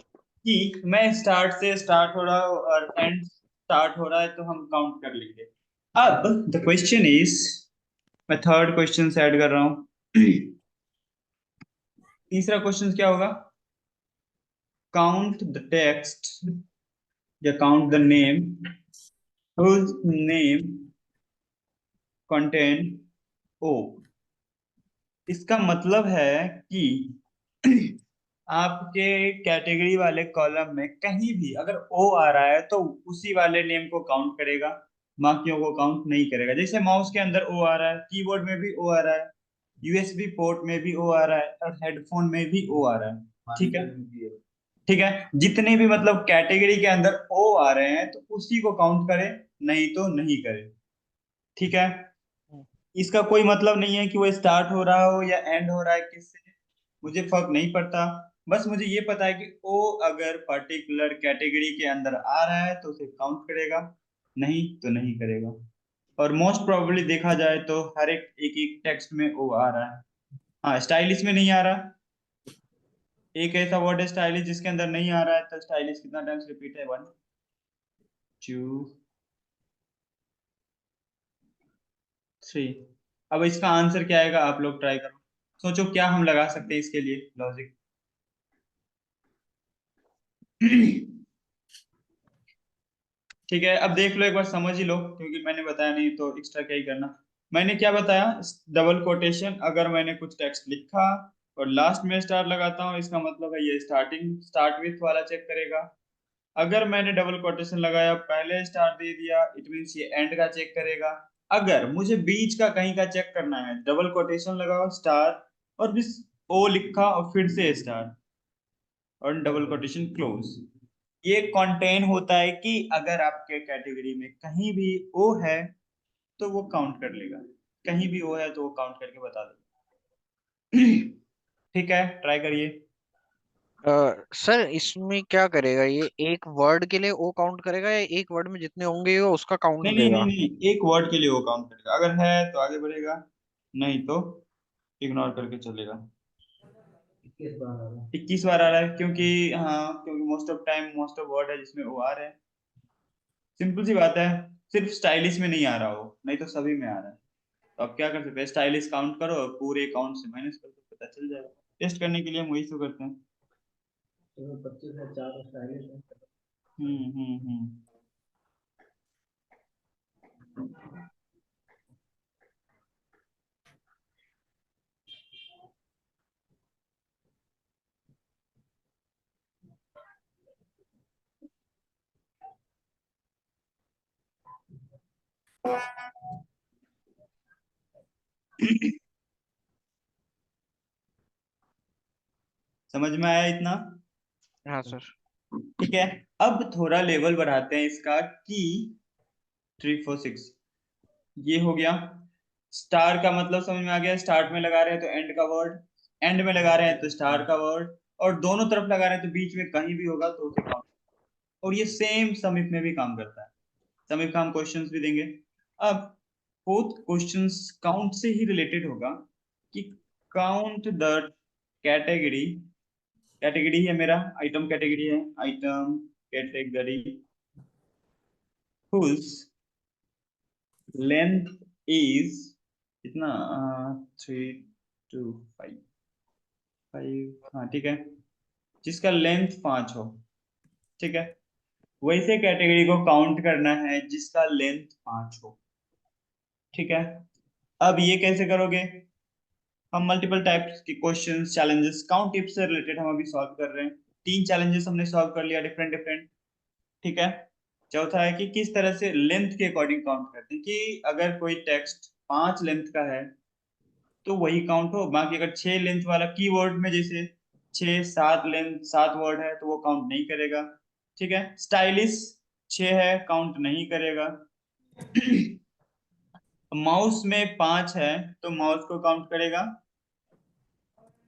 A: कि मैं स्टार्ट से स्टार्ट हो रहा हूँ और एंड स्टार्ट हो रहा है, तो हम काउंट कर लेंगे। अब द क्वेश्चन इज, मैं थर्ड क्वेश्चन से ऐड कर रहा हूँ। तीसरा क्वेश्चन क्या होगा? काउंट द टेक्स्ट या count the name whose name contain O। इसका मतलब है कि आपके कैटेगरी वाले कॉलम में कहीं भी अगर ओ आ रहा है तो उसी वाले नेम को काउंट करेगा, बाकियों को काउंट नहीं करेगा। जैसे माउस के अंदर ओ आ रहा है, कीबोर्ड में भी ओ आ रहा है, यूएसबी पोर्ट में भी ओ आ रहा है, और हेडफोन में भी ओ आ रहा है। ठीक है, ठीक है। जितने भी मतलब कैटेगरी के अंदर ओ आ रहे हैं तो उसी को काउंट करे, नहीं तो नहीं करे। ठीक है। इसका कोई मतलब नहीं है कि वो स्टार्ट हो रहा हो या एंड हो रहा है किससे, मुझे फर्क नहीं पड़ता। बस मुझे ये पता है कि ओ अगर पर्टिकुलर कैटेगरी के अंदर आ रहा है तो उसे काउंट करेगा, नहीं तो नहीं करेगा। और मोस्ट प्रोबेबली देखा जाए तो हर एक एक एक टेक्स्ट में ओ आ रहा है। हाँ, स्टाइलिश में नहीं आ रहा। एक ऐसा वर्ड है स्टाइलिश जिसके अंदर नहीं आ रहा है, तो स्टाइलिश कितना टाइम्स रिपीट है? 1 2 3। अब इसका आंसर क्या आएगा, आप लोग ट्राई करो, सोचो क्या हम लगा सकते हैं इसके लिए लॉजिक। ठीक है, अब देख लो एक बार, समझ ही लो, क्योंकि मैंने बताया नहीं तो एक्स्ट्रा क्या ही करना। मैंने क्या बताया, डबल कोटेशन, अगर मैंने कुछ टेक्स्ट लिखा और लास्ट में स्टार लगाता हूँ, इसका मतलब है ये स्टार्टिंग स्टार्ट विथ वाला चेक करेगा। अगर मैंने डबल कोटेशन लगाया, पहले स्टार दे दिया, इट मीन्स ये एंड का चेक करेगा। अगर मुझे बीच का कहीं का चेक करना है, डबल कोटेशन लगाओ, स्टार, और फिर ओ लिखा और फिर से स्टार और डबल कोटेशन क्लोज। ये कंटेन होता है कि अगर आपके कैटेगरी में कहीं भी ओ है तो वो काउंट कर लेगा, कहीं भी ओ है तो वो काउंट करके बता देगा। ठीक है, ट्राई करिए।
D: सर इसमें क्या करेगा ये, एक वर्ड के लिए ओ काउंट करेगा या एक वर्ड में जितने होंगे वो उसका काउंट
A: नहीं नहीं नहीं
D: देगा?
A: नहीं, एक वर्ड के लिए वो काउंट करेगा, अगर है तो आगे बढ़ेगा, नहीं तो इग्नोर करके चलेगा।
C: 21 बार आ रहा
A: 21 बार आ रहा है क्योंकि, हाँ क्योंकि most of time most of word है जिसमें ओ आ रहे हैं। सिंपल सी बात है, सिर्फ स्टाइलिश में नहीं आ रहा हो, नहीं तो सभी में आ रहा है। तो आप क्या कर सकते हैं, स्टाइलिश काउंट करो और पूरे काउंट से माइनस कर दो, पता चल जाएगा। टेस्ट करने के लिए हम वही तो करते हैं।
C: है। 25 है, 4 स्टाइलिश है।
A: हम्म। समझ में आया इतना?
D: हाँ सर।
A: ठीक है, अब थोड़ा लेवल बढ़ाते हैं इसका कि 3 4 6 ये हो गया। स्टार का मतलब समझ में आ गया, स्टार्ट में लगा रहे हैं तो एंड का वर्ड, एंड में लगा रहे हैं तो स्टार का वर्ड, और दोनों तरफ लगा रहे हैं तो बीच में कहीं भी होगा तो उसे काउंट। और ये सेम समिप में भी काम करता है, समिप का हम क्वेश्चंस भी देंगे। अब फोर्थ क्वेश्चंस काउंट से ही रिलेटेड होगा, कि काउंट द कैटेगरी, कैटेगरी है मेरा, आइटम कैटेगरी है, item category whose length is कितना, 3 to 5, 5, हाँ ठीक है, जिसका लेंथ 5 हो, ठीक है, वैसे कैटेगरी को काउंट करना है जिसका लेंथ 5 हो, ठीक है। अब ये कैसे करोगे, हम मल्टीपल टाइप्स के क्वेश्चंस चैलेंजेस काउंट टिप्स से रिलेटेड हम अभी सॉल्व कर रहे हैं। 3 चैलेंजेस हमने सॉल्व कर लिया डिफरेंट डिफरेंट, ठीक है। चौथा है कि किस तरह से लेंथ के अकॉर्डिंग काउंट करते हैं, कि अगर कोई टेक्स्ट 5 लेंथ का है तो वही काउंट हो, बाकी अगर 6 लेंथ वाला कीवर्ड में जैसे 6 7 लेंथ 7 वर्ड है तो वो काउंट नहीं करेगा, ठीक है। स्टाइलिश 6 है, काउंट नहीं करेगा। माउस में 5 है तो माउस को काउंट करेगा,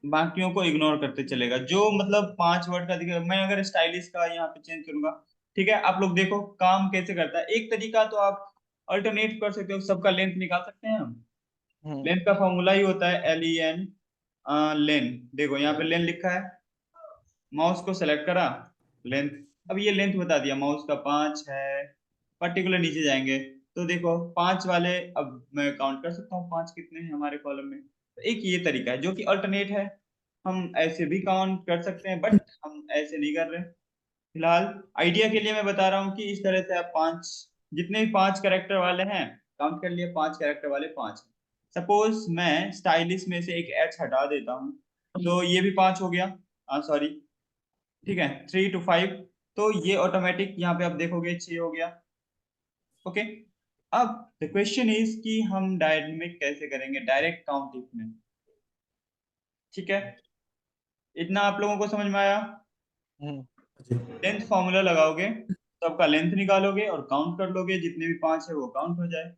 A: बाकियों को इग्नोर करते चलेगा। जो मतलब 5 वर्ड का दिखेगा, मैं अगर स्टाइलिश का यहाँ पे चेंज करूंगा, ठीक है। आप लोग देखो काम कैसे करता है, एक तरीका तो आप अल्टरनेट कर सकते हो, सबका लेंथ निकाल सकते हैं हम।
D: हम्म।
A: लेंथ का फॉर्मूला ही होता है LEN, लेन। देखो यहाँ पे लेन लिखा है, माउस को सेलेक्ट करा, लेंथ, अब ये लेंथ बता दिया माउस का 5 है। पर्टिकुलर नीचे जाएंगे तो देखो 5 वाले, अब मैं काउंट कर सकता हूँ 5 कितने हैं हमारे कॉलम में। तो एक ये तरीका है जो कि अल्टरनेट है, हम ऐसे भी काउंट कर सकते हैं बट हम ऐसे नहीं कर रहे फिलहाल। आइडिया के लिए मैं बता रहा हूँ कि इस तरह से आप 5, जितने भी 5 कैरेक्टर वाले हैं काउंट कर लिए, 5 कैरेक्टर वाले 5। सपोज मैं स्टाइलिश में से एक H हटा देता हूँ तो ये भी 5 हो गया, सॉरी, ठीक है, 3 to 5, तो ये ऑटोमेटिक यहाँ पे आप देखोगे 6 हो गया, ओके। अब द क्वेश्चन इज कि हम डायनेमिक कैसे करेंगे डायरेक्ट काउंटिंग में, ठीक है। इतना आप लोगों को समझ में आया।
D: हम्म।
B: जी।
A: लेंथ फॉर्मूला लगाओगे, सबका लेंथ निकालोगे और काउंट कर लोगे, जितने भी 5 है वो काउंट हो जाए।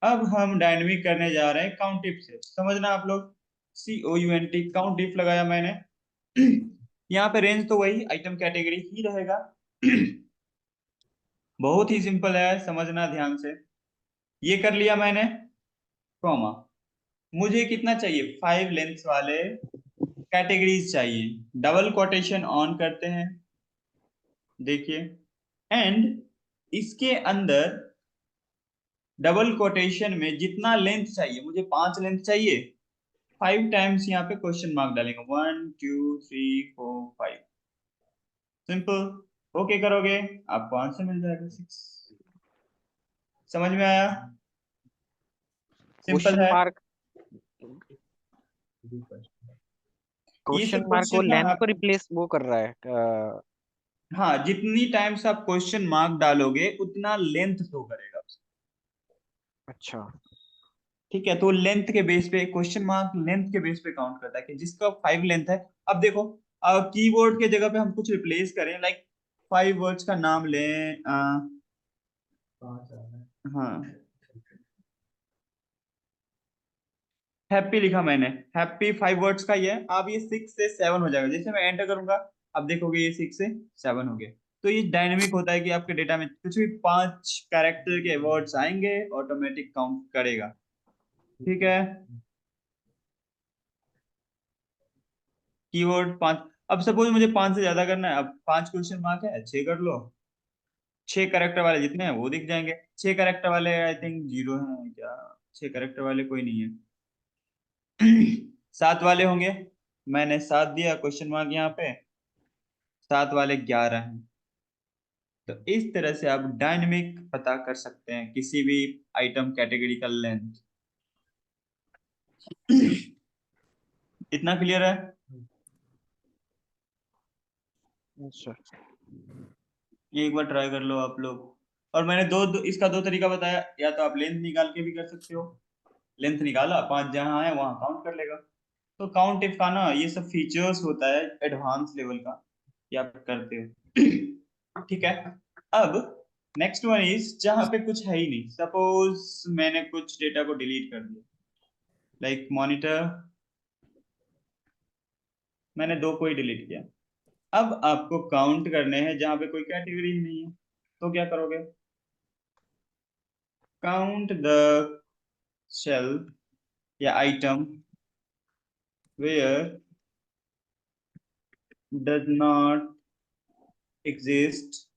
A: अब हम डायनेमिक करने जा रहे हैं काउंट टिप से, समझना आप लोग। COUNT काउंट टिप लगाया मैंने। यहाँ पे रेंज तो वही आइटम कैटेगरी ही रहेगा। बहुत ही सिंपल है, समझना ध्यान से। ये कर लिया मैंने, कॉमा, मुझे कितना चाहिए, 5 लेंथ्स वाले कैटेगरीज चाहिए। डबल कोटेशन ऑन करते हैं, देखिए, एंड इसके अंदर डबल कोटेशन में जितना लेंथ चाहिए, मुझे 5 लेंथ चाहिए, 5 टाइम्स यहाँ पे क्वेश्चन मार्क डालेंगे, 1 2 3 4 5, सिंपल। ओके करोगे आपको आंसर मिल जाएगा 6। समझ में आया, सिंपल
D: क्वेश्चन
A: है।
D: मार्क,
A: ये
D: क्वेश्चन
A: सब
D: मार्क वो
A: क्वेश्चन ना
D: लेंथ को
A: आपको,
D: रिप्लेस वो कर रहा है
A: हाँ, जितनी टाइम्स आप क्वेश्चन मार्क डालोगे उतना लेंथ शो करेगा,
D: अच्छा।
A: ठीक है। तो लेंथ के बेस पे, क्वेश्चन मार्क लेंथ के बेस पे काउंट करता है कि जिसका 5 लेंथ है। अब देखो कीवर्ड के जगह पे हम कुछ रिप्लेस करें, लाइक 5 वर्ड्स का नाम लें,
B: 5 आ रहा है।
A: हाँ, हैप्पी लिखा मैंने, हैप्पी 5 वर्ड्स का ही है। अब ये 6 से 7 हो जाएगा, जैसे मैं एंटर करूंगा अब देखोगे ये 6 से 7 हो गए। तो ये डायनेमिक होता है कि आपके डेटा में कुछ भी 5 कैरेक्टर के वर्ड्स आएंगे ऑटोमेटिक काउंट करेगा, ठीक है। कीवर्ड 5, अब सपोज मुझे 5 से ज्यादा करना है, अब 5 क्वेश्चन मार्क है, 6 कर लो, 6 कैरेक्टर वाले जितने हैं वो दिख जाएंगे। 6 कैरेक्टर वाले आई थिंक 0 है क्या, 6 कैरेक्टर वाले कोई नहीं है। 7 वाले होंगे, मैंने 7 दिया क्वेश्चन मार्क यहाँ पे, 7 वाले 11 हैं। तो इस तरह से आप डायनेमिक पता कर सकते हैं किसी भी आइटम कैटेगरी का लेंथ। इतना क्लियर है।
D: अच्छा।
A: ये एक बार ट्राई कर लो आप लोग। और मैंने इसका 2 तरीका बताया, या तो आप लेंथ निकाल के भी कर सकते हो, लेंथ निकाला 5 जहां है वहां काउंट कर लेगा। तो काउंट इफ का ना ये सब फीचर्स होता है एडवांस लेवल का, ये आप करते हो, ठीक है। अब नेक्स्ट वन इज जहां पे कुछ है ही नहीं, सपोज मैंने कुछ डेटा को डिलीट कर दिया, लाइक मॉनिटर, मैंने 2 को ही डिलीट किया। अब आपको काउंट करने हैं जहां पे कोई कैटेगरी ही नहीं है, तो क्या करोगे, काउंट द सेल या item where does not exist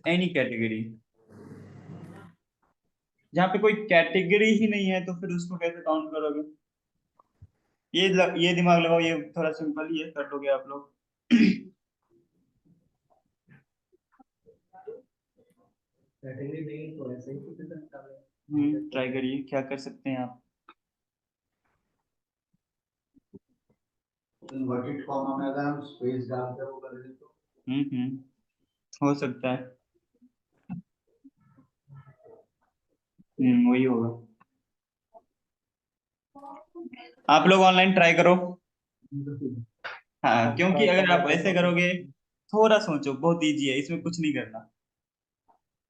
A: any category। जहाँ पे कोई कैटेगरी ही नहीं है तो फिर उसको कैसे काउंट करोगे? ये दिमाग लगाओ, ये थोड़ा सिंपल ही है, कर लोगे आप लोग।
B: कैटेगरी नहीं तो ऐसे ही कुछ करता है।
A: ट्राई करिए, क्या कर सकते हैं आप।
C: इन्वर्टेड कॉमा में अगर हम स्पेस डालकर वो कर दें तो
A: हो सकता है। वही होगा। आप लोग ऑनलाइन ट्राई करो। हाँ, क्योंकि अगर आप ऐसे करोगे, थोड़ा सोचो, बहुत इजी है, इसमें कुछ नहीं करना।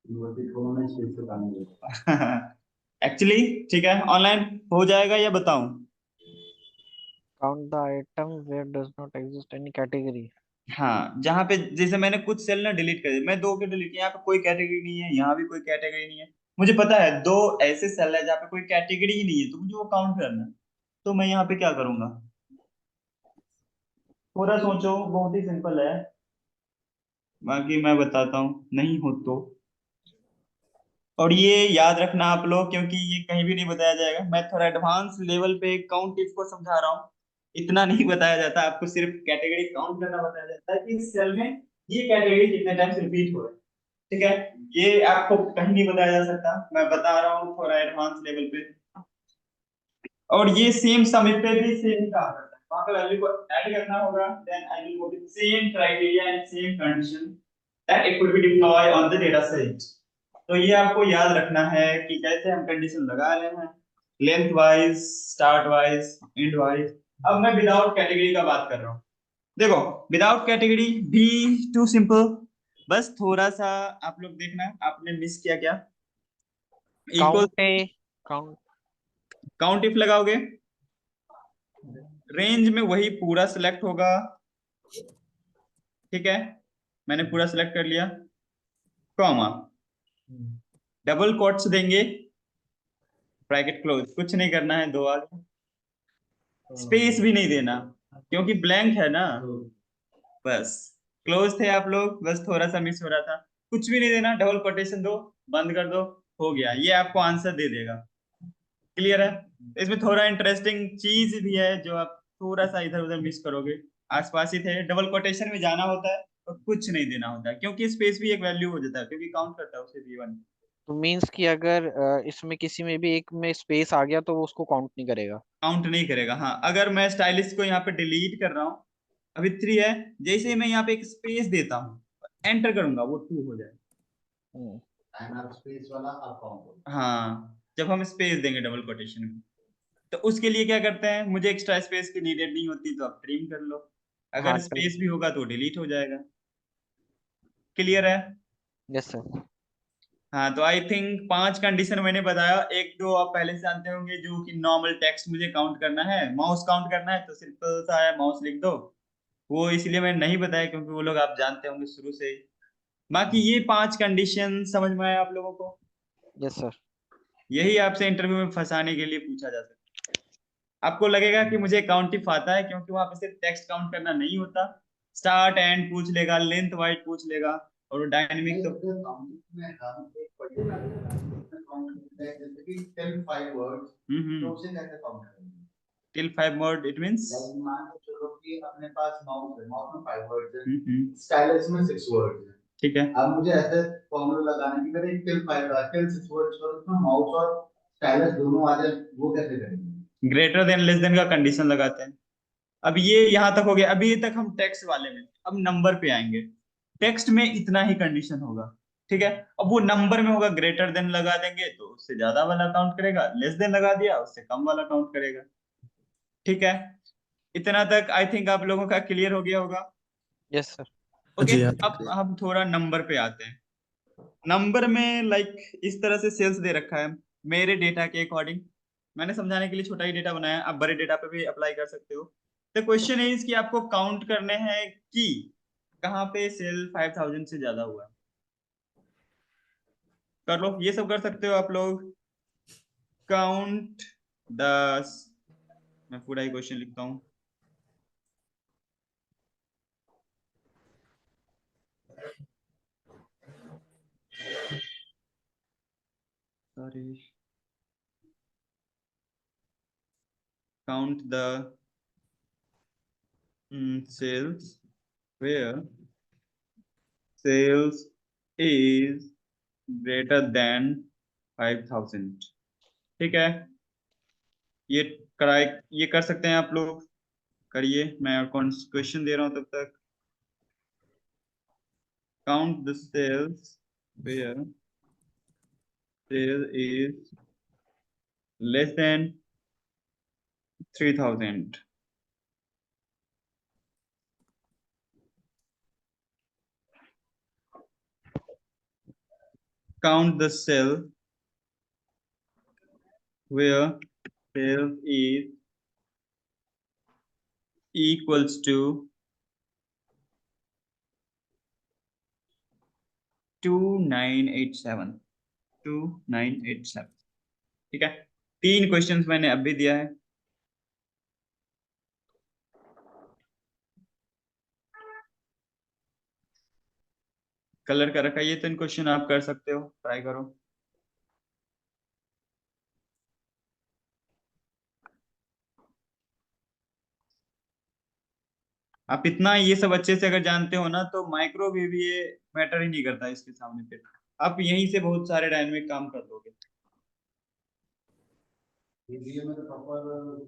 C: इन्वर्टेड कॉमा में स्पेस को डालने दें।
A: एक्चुअली ठीक है, ऑनलाइन हो जाएगा या बताऊं?
D: Count the item where does not exist any category.
A: हाँ, जहां पे जैसे मैंने कुछ सेल ना डिलीट कर दिए, मैं 2 के डिलीट किए, यहाँ पे कोई कैटेगरी नहीं है, यहाँ भी कोई कैटेगरी नहीं है। मुझे पता है 2 ऐसे सेल है जहाँ पे कोई कैटेगरी ही नहीं है, तो मुझे वो काउंट करना है। तो मैं यहाँ पे क्या करूंगा? थोड़ा सोचो, बहुत ही सिंपल है, बाकी मैं बताता हूँ नहीं हो तो। और ये याद रखना आप लोग, क्योंकि ये कहीं भी नहीं बताया जाएगा। मैं थोड़ा एडवांस लेवल पे काउंट इफ को समझा रहा हूँ। इतना नहीं बताया जाता आपको, सिर्फ कैटेगरी काउंट करना बताया जाता है कि इस सेल में ये कैटेगरी कितने टाइम्स रिपीट हो रहा है। ठीक है, ये आपको कहीं नहीं बताया जा सकता, मैं बता रहा हूँ थोड़ा एडवांस लेवल पे। और ये सेम समिट पे भी सेम ही काम करता है, वहां पे वैल्यू को ऐड करना होगा, then I will go with same criteria and same condition that it could be deploy on the data set. तो ये आपको याद रखना है कि कैसे हम कंडीशन लगा रहे हैं, length wise, start wise, and wise. अब मैं विदाउट कैटेगरी का बात कर रहा हूँ। देखो, विदाउट कैटेगरी भी टू सिंपल। बस थोड़ा सा आप लोग देखना, आपने मिस किया क्या? Equal
D: count A count.
A: Count if लगाओगे, रेंज में वही पूरा सिलेक्ट होगा। ठीक है, मैंने पूरा सिलेक्ट कर लिया, कॉमा, डबल कोट्स देंगे, ब्रैकेट क्लोज, कुछ नहीं करना है, 2 आगे, स्पेस भी नहीं देना क्योंकि ब्लैंक है ना। बस क्लोज थे आप लोग, बस थोड़ा सा मिस हो रहा था। कुछ भी नहीं देना, डबल कोटेशन दो, बंद कर दो, हो गया, ये आपको आंसर दे देगा। क्लियर है? इसमें थोड़ा इंटरेस्टिंग चीज भी है जो आप थोड़ा सा इधर उधर मिस करोगे। आसपास ही थे, डबल कोटेशन में जाना होता है और कुछ नहीं देना होता है, क्योंकि स्पेस भी एक वैल्यू हो जाता है, क्योंकि काउंट करता है उसे भी 1।
D: तो मींस कि अगर इसमें किसी में भी एक में स्पेस आ गया तो वो उसको काउंट नहीं करेगा।
A: काउंट नहीं करेगा। हाँ, अगर मैं स्टाइलिश को यहाँ पे डिलीट कर रहा हूँ, अभी 3 है, जैसे ही मैं यहाँ पे एक स्पेस देता हूँ, एंटर करूंगा, वो 2 हो जाएगा।
D: हम्म।
C: एंड आप स्पेस वाला आप काउंट
A: हाँ, जब हम स्पेस देंगे डबल कोटेशन में, तो उसके लिए क्या करते हैं, मुझे एक्स्ट्रा स्पेस की नीडेड नहीं होती तो आप ट्रिम कर लो,
D: हाँ
A: अगर
D: ट्रिम।
A: स्पेस भी होगा तो डिलीट हो जाएगा। क्लियर है?
D: Yes sir.
A: हाँ, तो आई थिंक 5 कंडीशन मैंने बताया, 1 2 आप पहले से जानते होंगे, जो कि नॉर्मल टेक्स्ट मुझे काउंट करना है, माउस काउंट करना है, तो सिंपल सा है, माउस लिख दो। वो इसलिए मैंने नहीं बताया क्योंकि वो लोग आप जानते होंगे शुरू से ही। बाकी ये 5 कंडीशन समझ में आया आप लोगों को?
D: Yes sir.
A: यही आपसे इंटरव्यू में फंसाने के लिए पूछा जा सकता है। आपको लगेगा कि मुझे काउंटिफ आता है, क्योंकि वहां पे सिर्फ टेक्स्ट काउंट करना नहीं होता, स्टार्ट एंड पूछ लेगा, लेंथ वाइड पूछ लेगा, और
C: नहीं
A: डायनेमिक तो
C: तो काउंटिंग में हम एक पर्टिकुलर काउंट करते हैं, जैसे कि टिल 5 वर्ड्स, तो
A: हम्म।
C: उसे कैसे काउंट करेंगे?
A: Till 5 word it means.
C: Like मान के चलो कि अपने पास माउस है, माउस में 5 वर्ड्स है,
A: हम्म।
C: स्टाइलस में 6 वर्ड्स है।
A: ठीक है।
C: अब मुझे ऐसे फॉर्मूला लगाना है कि मेरे टिल 5 टिल 6 वर्ड्स पर उसमें माउस और स्टाइलस दोनों आ जाए, वो कैसे करेंगे?
A: ग्रेटर देन लेस देन का कंडीशन लगाते हैं। अब ये यहां तक हो गया, अभी तक हम टेक्स्ट वाले में थे, अब नंबर पे आएंगे। टेक्स्ट में इतना ही कंडीशन होगा। ठीक है, अब वो नंबर में होगा, ग्रेटर देन लगा देंगे तो उससे ज्यादा वाला काउंट करेगा, लेस देन लगा दिया उससे कम वाला काउंट करेगा। ठीक है, इतना तक आई थिंक आप लोगों का क्लियर हो गया होगा।
D: Yes sir.
A: ओके,
B: जी हाँ।
A: अब हम थोड़ा नंबर पे आते हैं। नंबर में लाइक इस तरह से सेल्स दे रखा है मेरे डेटा के अकॉर्डिंग। मैंने समझाने के लिए छोटा ही डेटा बनाया, आप बड़े डेटा पे भी अप्लाई कर सकते हो। द क्वेश्चन इज कि आपको काउंट करने हैं कि कहाँ पे सेल 5000 से ज्यादा हुआ है। कर लो, ये सब कर सकते हो आप लोग। काउंट द, मैं पूरा ही क्वेश्चन लिखता हूँ। Sorry, count the sales where sales is greater than 5,000। ठीक है, ये कराए, ये कर सकते हैं आप लोग, करिए, मैं क्वेश्चन दे रहा हूँ तब तक। Count the sales where sale is less than 3,000। Count the cell where sale is equals to 2987। 2987। ठीक है, 3 क्वेश्चंस मैंने अभी दिया है। कलर कर रखा है, ये 3 क्वेश्चन आप कर सकते हो, ट्राई करो। आप इतना ये सब अच्छे से अगर जानते हो ना, तो माइक्रोवेव ये मैटर ही नहीं करता इसके सामने। फिर आप यहीं से बहुत सारे डायनेमिक काम कर दोगे।
C: बीबीए में तो प्रॉपर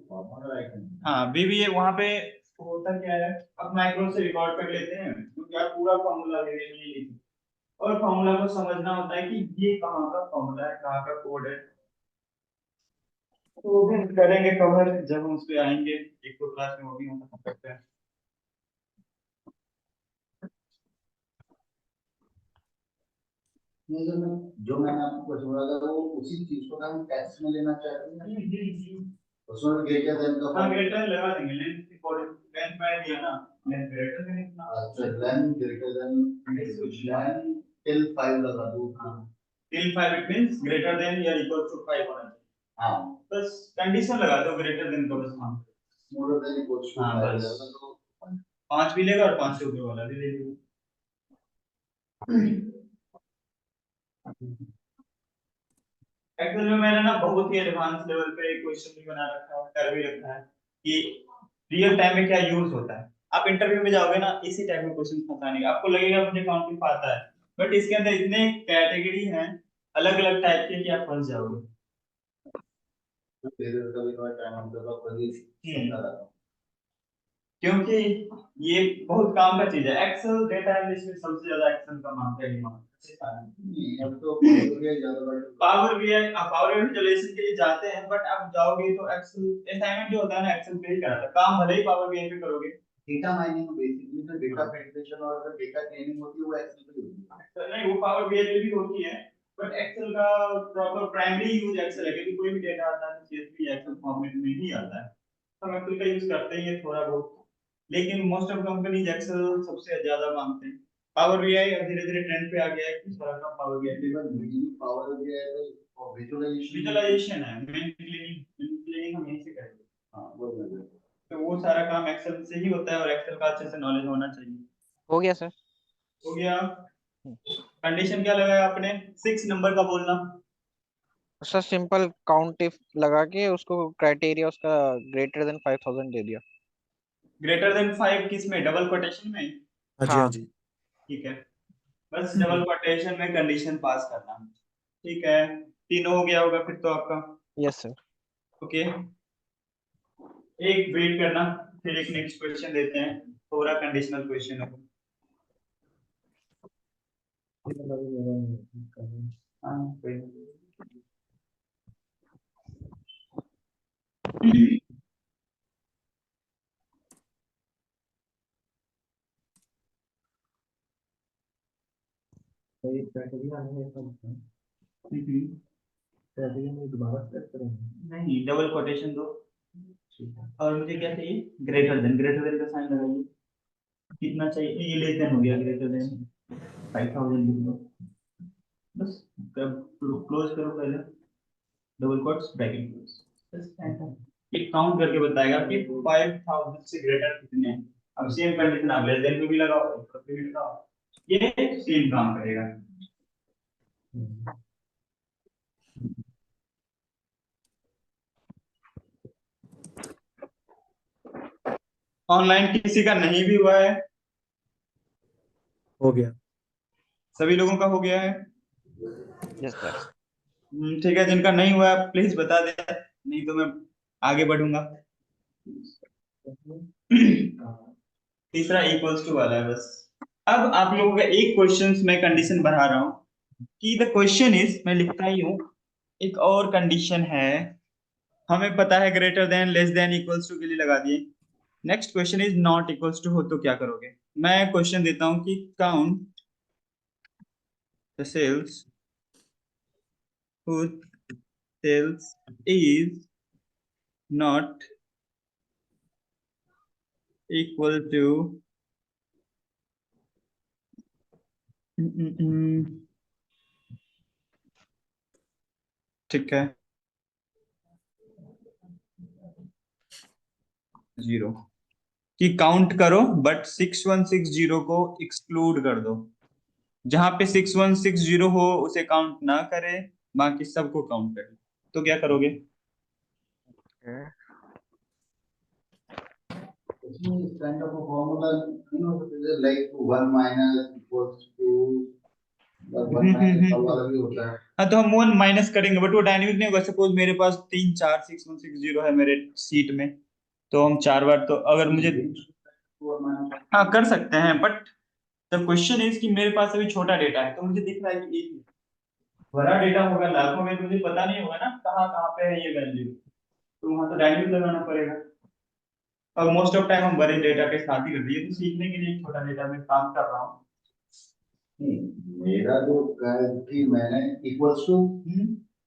C: फॉर्मूला राइट है।
A: हाँ, बीबीए वहां पे होता क्या है, आप माइक्रो से रिकॉर्ड कर लेते हैं, क्योंकि आप पूरा फॉर्मूला बीबीए में नहीं लिखते, और फॉर्मूला को समझना होता है कि ये कहाँ का फॉर्मूला है, कहाँ का कोड है। तो वो भी करेंगे कवर जब हम उस पे आएंगे, एक दो क्लास में वो भी हम करते हैं।
C: नहीं, जो मैंने आपको कुछ बोला था वो उसी चीज को हम टेक्स्ट में लेना चाहते हैं। उसमें ग्रेटर देन का
A: हाँ, ग्रेटर लगा देंगे, लेंथ इक्वल लेंथ मैंने दिया ना, लेंथ ग्रेटर देन इतना।
C: अच्छा, length greater than length till 5 लगा दो। हाँ,
A: till 5 it means greater than या इक्वल टू 5 होना चाहिए।
C: हाँ,
A: बस कंडीशन लगा दो ग्रेटर देन का, बस। हाँ,
C: मोर देन इक्वल टू
A: हाँ,
C: 5
A: बस
C: लगा दो।
A: 5 भी लेगा और 5 से ऊपर वाला भी ले लेगा। एक्चुअली में मैंने ना बहुत ही एडवांस लेवल पे एक क्वेश्चन भी बना रखा है, कर भी रखा है कि रियल टाइम में क्या यूज होता है। आप इंटरव्यू में जाओगे ना, इसी टाइप के क्वेश्चन फंसाने का, आपको लगेगा मुझे काउंटिंग आता है, बट इसके अंदर इतने कैटेगरी हैं अलग अलग टाइप के कि आप फंस जाओगे।
C: फिर कभी कभार टाइम हम तो कभी समझा रहा हूं,
A: क्योंकि ये बहुत काम का चीज है। एक्सेल डेटा एनालिसिस में सबसे ज्यादा एक्सेल का मांगता है दिमाग।
C: नहीं अब तो पावर भी ज्यादा बढ़
A: पावर बीआई, आप पावर विजुअलाइजेशन के लिए जाते हैं, बट आप जाओगे तो एक्सेल असाइनमेंट जो होता है ना, एक्सेल पे ही कराता है काम, भले ही पावर बीआई पे करोगे।
C: डेटा माइनिंग बेसिकली जो डेटा फेडरेशन और डेटा क्लीनिंग होती है वो एक्सेल पे होती है।
A: तो नहीं, वो पावर बीआई पे भी होती है, बट एक्सेल का प्रॉपर प्राइमरी यूज एक्सेल है, क्योंकि कोई भी डेटा आता है सीएसवी एक्सेल फॉर्मेट में ही आता है। हम एक्सेल का यूज करते ही हैं थोड़ा बहुत, लेकिन मोस्ट ऑफ कंपनीज एक्सेल सबसे ज्यादा मांगते हैं। पावर बीआई अब धीरे धीरे ट्रेंड पे आ गया है कि सारा काम पावर बीआई पे।
C: बिजली पावर भी है और विजुअलाइजेशन
A: विजुअलाइजेशन है, मेन क्लीनिंग हम यहीं से करेंगे।
C: हाँ वो है।
A: तो वो सारा काम एक्सेल से ही होता है, और एक्सेल का अच्छे से नॉलेज होना चाहिए।
D: हो गया सर।
A: हो गया। कंडीशन क्या लगाया आपने, 6 नंबर का बोलना।
D: सर सिंपल काउंट इफ लगा के उसको क्राइटेरिया उसका ग्रेटर देन 5,000 दे दिया।
A: ग्रेटर देन 5 किस में, डबल कोटेशन में?
E: हाँ जी, हाँ
D: हाँ।
E: जी।
A: ठीक है, बस डबल कोटेशन में कंडीशन पास करना। ठीक है, तीनों हो गया होगा फिर तो आपका।
D: Yes sir.
A: ओके, एक वेट करना, फिर एक नेक्स्ट क्वेश्चन देते हैं, थोड़ा कंडीशनल क्वेश्चन है। हाँ, कोई नहीं।
B: तो ये कैटेगरी आने में सब कैटेगरी में दोबारा सेट करेंगे।
A: नहीं, डबल कोटेशन दो।
B: ठीक है।
A: और मुझे क्या चाहिए, ग्रेटर देन का साइन लगाइए। कितना चाहिए, ये लेस देन हो गया, ग्रेटर देन 5,000 लिख लो, बस क्लोज करो पहले, डबल कोट्स ब्रैकेट क्लोज, ये काउंट करके बताएगा कि 5000 से ग्रेटर कितने हैं। अब सेम कंडीशन आप लेस देन में भी लगाओ, ऊपर पे भी लगाओ, ये सेम काम करेगा। ऑनलाइन किसी का नहीं भी हुआ है?
B: हो गया।
A: सभी लोगों का हो गया है?
D: Yes sir.
A: ठीक है, जिनका नहीं हुआ है प्लीज बता दे, नहीं तो मैं आगे बढ़ूंगा। तीसरा इक्वल्स टू वाला है बस। अब आप लोगों का एक क्वेश्चन मैं कंडीशन बढ़ा रहा हूं कि द क्वेश्चन इज, मैं लिखता ही हूं, एक और कंडीशन है, हमें पता है greater than less than equals to के लिए लगा दिए। Next question is not equals to हो तो क्या करोगे? मैं क्वेश्चन देता हूं कि count the cells whose sales is not equal to ठीक है, 0, कि काउंट करो बट 6160 को एक्सक्लूड कर दो। जहां पे 6160 हो उसे काउंट ना करे, बाकी सबको काउंट करे। तो क्या करोगे?
C: इसमें इस kind of a formula, like 1 minus equals to, like 1 minus सब वाला भी होता है।
A: हाँ, तो हम 1 माइनस करेंगे बट वो डायनेमिक नहीं होगा। सपोज मेरे पास 3 4 6160 है मेरे सीट में, तो हम 4 बार, तो अगर मुझे, हाँ कर सकते हैं, बट द क्वेश्चन इज कि मेरे पास अभी छोटा डेटा है, तो मुझे दिख रहा है कि एक बड़ा डेटा होगा लाखों में, तो मुझे पता नहीं होगा ना कहाँ कहाँ पे है ये वैल्यू, तो वहां तो डायनेमिक लगाना पड़ेगा। और मोस्ट ऑफ टाइम हम बड़े डेटा के साथ ही करते हैं, तो सीखने के लिए एक छोटा डेटा में काम कर रहा हूँ।
C: मेरा जो कि मैंने इक्वल्स टू,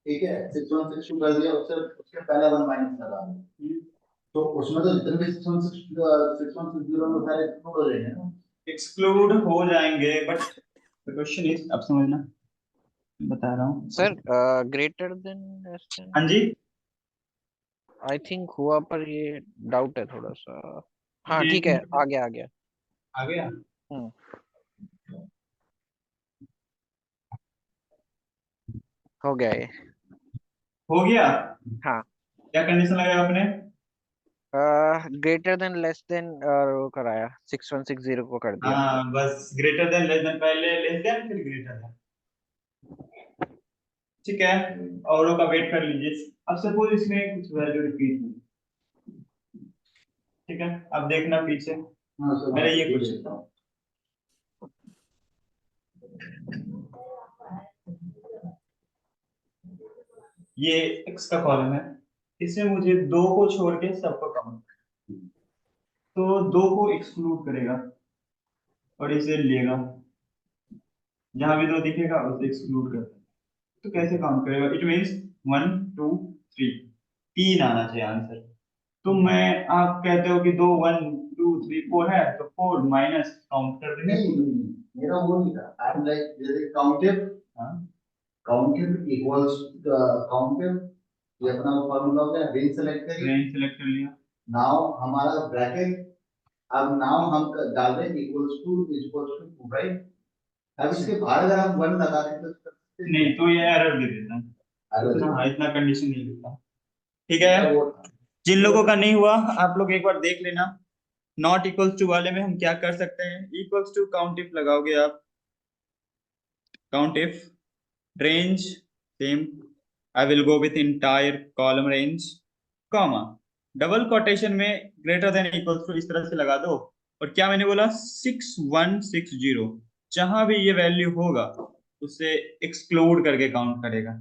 C: ठीक है, 6162 कर दिया, उससे उसके पहले 1 माइनस लगा दिया, तो उसमें तो जितने भी 6160 में सारे एक्सक्लूड हो जाएंगे ना।
A: एक्सक्लूड हो जाएंगे, बट द क्वेश्चन इज, अब समझना, बता रहा हूँ।
D: Sir greater than less then,
A: हाँ जी,
D: आई थिंक हुआ, पर ये डाउट है थोड़ा सा। हाँ ठीक है,
A: ये
D: आ गया आ गया।
A: आ गया,
D: हम्म, हो गया ये।
A: हो गया।
D: हाँ,
A: क्या कंडीशन लगाया आपने?
D: ग्रेटर देन लेस देन वो कराया, 6160 को कर दिया।
A: हाँ बस, ग्रेटर देन लेस देन, पहले लेस देन फिर ग्रेटर देन, ठीक है। औरों का वेट कर लीजिए। अब सपोज इसमें कुछ वैल्यू रिपीट हुई, ठीक है, अब देखना पीछे,
C: हाँ सर,
A: मेरा ये
C: ठीक है।
A: क्वेश्चन, ये एक्स का कॉलम है, इसमें मुझे 2 को छोड़ के सबको काउंट, तो 2 को एक्सक्लूड करेगा और इसे लेगा, जहां भी 2 दिखेगा उसे एक्सक्लूड कर, तो कैसे काउंट करेगा? इट मींस 1 2 3, 3 आना चाहिए आंसर। तो मैं, आप कहते हो कि 2 1 2 3 4 है, तो 4 माइनस काउंट कर देंगे।
C: नहीं नहीं, मेरा वो नहीं था, आई एम लाइक जैसे काउंटेड,
A: हाँ,
C: काउंटेड इक्वल्स काउंटेड, ये अपना फॉर्मूला हो गया, रेंज सेलेक्ट करिए,
A: रेंज सेलेक्ट कर लिया।
C: नाउ हमारा ब्रैकेट, अब नाउ हम डाल रहे हैं इक्वल्स टू राइट। अब इसके बाहर अगर हम 1 लगा दें तो
A: नहीं तो ये एरर दे देता है,
C: अगर
A: हाँ इतना कंडीशन नहीं देता, ठीक है।
C: वो
A: जिन लोगों का नहीं हुआ आप लोग एक बार देख लेना। नॉट इक्वल्स टू वाले में हम क्या कर सकते हैं? इक्वल्स टू काउंट इफ लगाओगे आप, count if range same, I will go with entire column range, comma, double quotation में ग्रेटर देन इक्वल टू इस तरह से लगा दो, और क्या मैंने बोला? 6160, जहां भी ये वैल्यू होगा उसे एक्सक्लूड करके काउंट करेगा,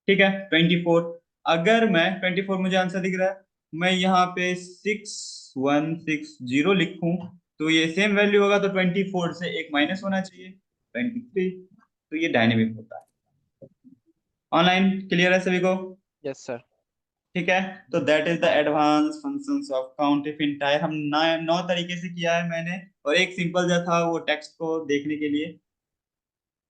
A: ठीक है। 24, अगर मैं 24 मुझे आंसर दिख रहा है, मैं यहाँ पे 6160 लिखूं, तो ये सेम वैल्यू होगा, तो 24 से एक माइनस होना चाहिए, 23, तो ये डायनेमिक होता है। ऑनलाइन क्लियर है सभी को?
D: Yes sir.
A: ठीक है, तो that is the advance functions of count if entire. हम 9 तरीके से किया है मैंने, और एक सिंपल जो था वो टेक्स्ट को देखने के लिए,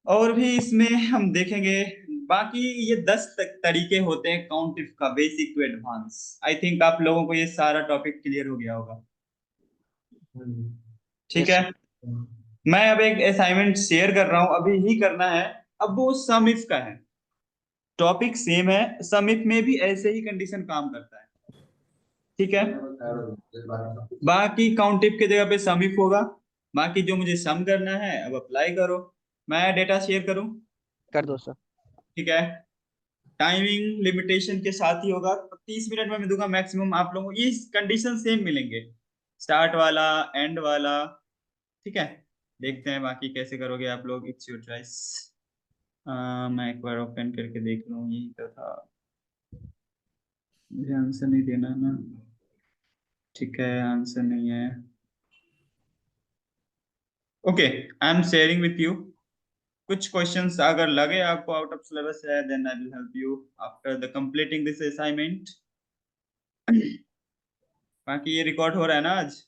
A: और भी इसमें हम देखेंगे बाकी ये 10 तरीके होते हैं काउंट इफ का, basic to advance. I think आप लोगों को ये सारा टॉपिक क्लियर हो गया होगा। ठीक
D: यस
A: है,
D: सर।
A: मैं अब एक असाइनमेंट शेयर कर रहा हूं, अभी ही करना है। अब वो सम इफ का है, टॉपिक सेम है, सम इफ में भी ऐसे ही कंडीशन काम करता है। ठीक है, बाकी काउंट इफ की जगह पे सम इफ होगा। बाकी जो मुझे सम करना है अब अप्लाई करो। मैं डेटा शेयर करूं?
D: कर दो सर।
A: ठीक है, टाइमिंग लिमिटेशन के साथ ही होगा, 30 मिनट में मैं दूंगा मैक्सिमम। आप लोगों को ये कंडीशन सेम मिलेंगे, स्टार्ट वाला, एंड वाला। ठीक है, देखते हैं बाकी कैसे करोगे आप लोग, इट्स योर चॉइस। मैं एक बार ओपन करके देख लूं, यही तो था, मुझे आंसर नहीं देना ना। ठीक है, आंसर नहीं है। Okay, I am sharing with you. कुछ क्वेश्चंस अगर लगे आपको आउट ऑफ सिलेबस है, then I will help you after the completing this assignment. बाकी ये रिकॉर्ड हो रहा है ना आज?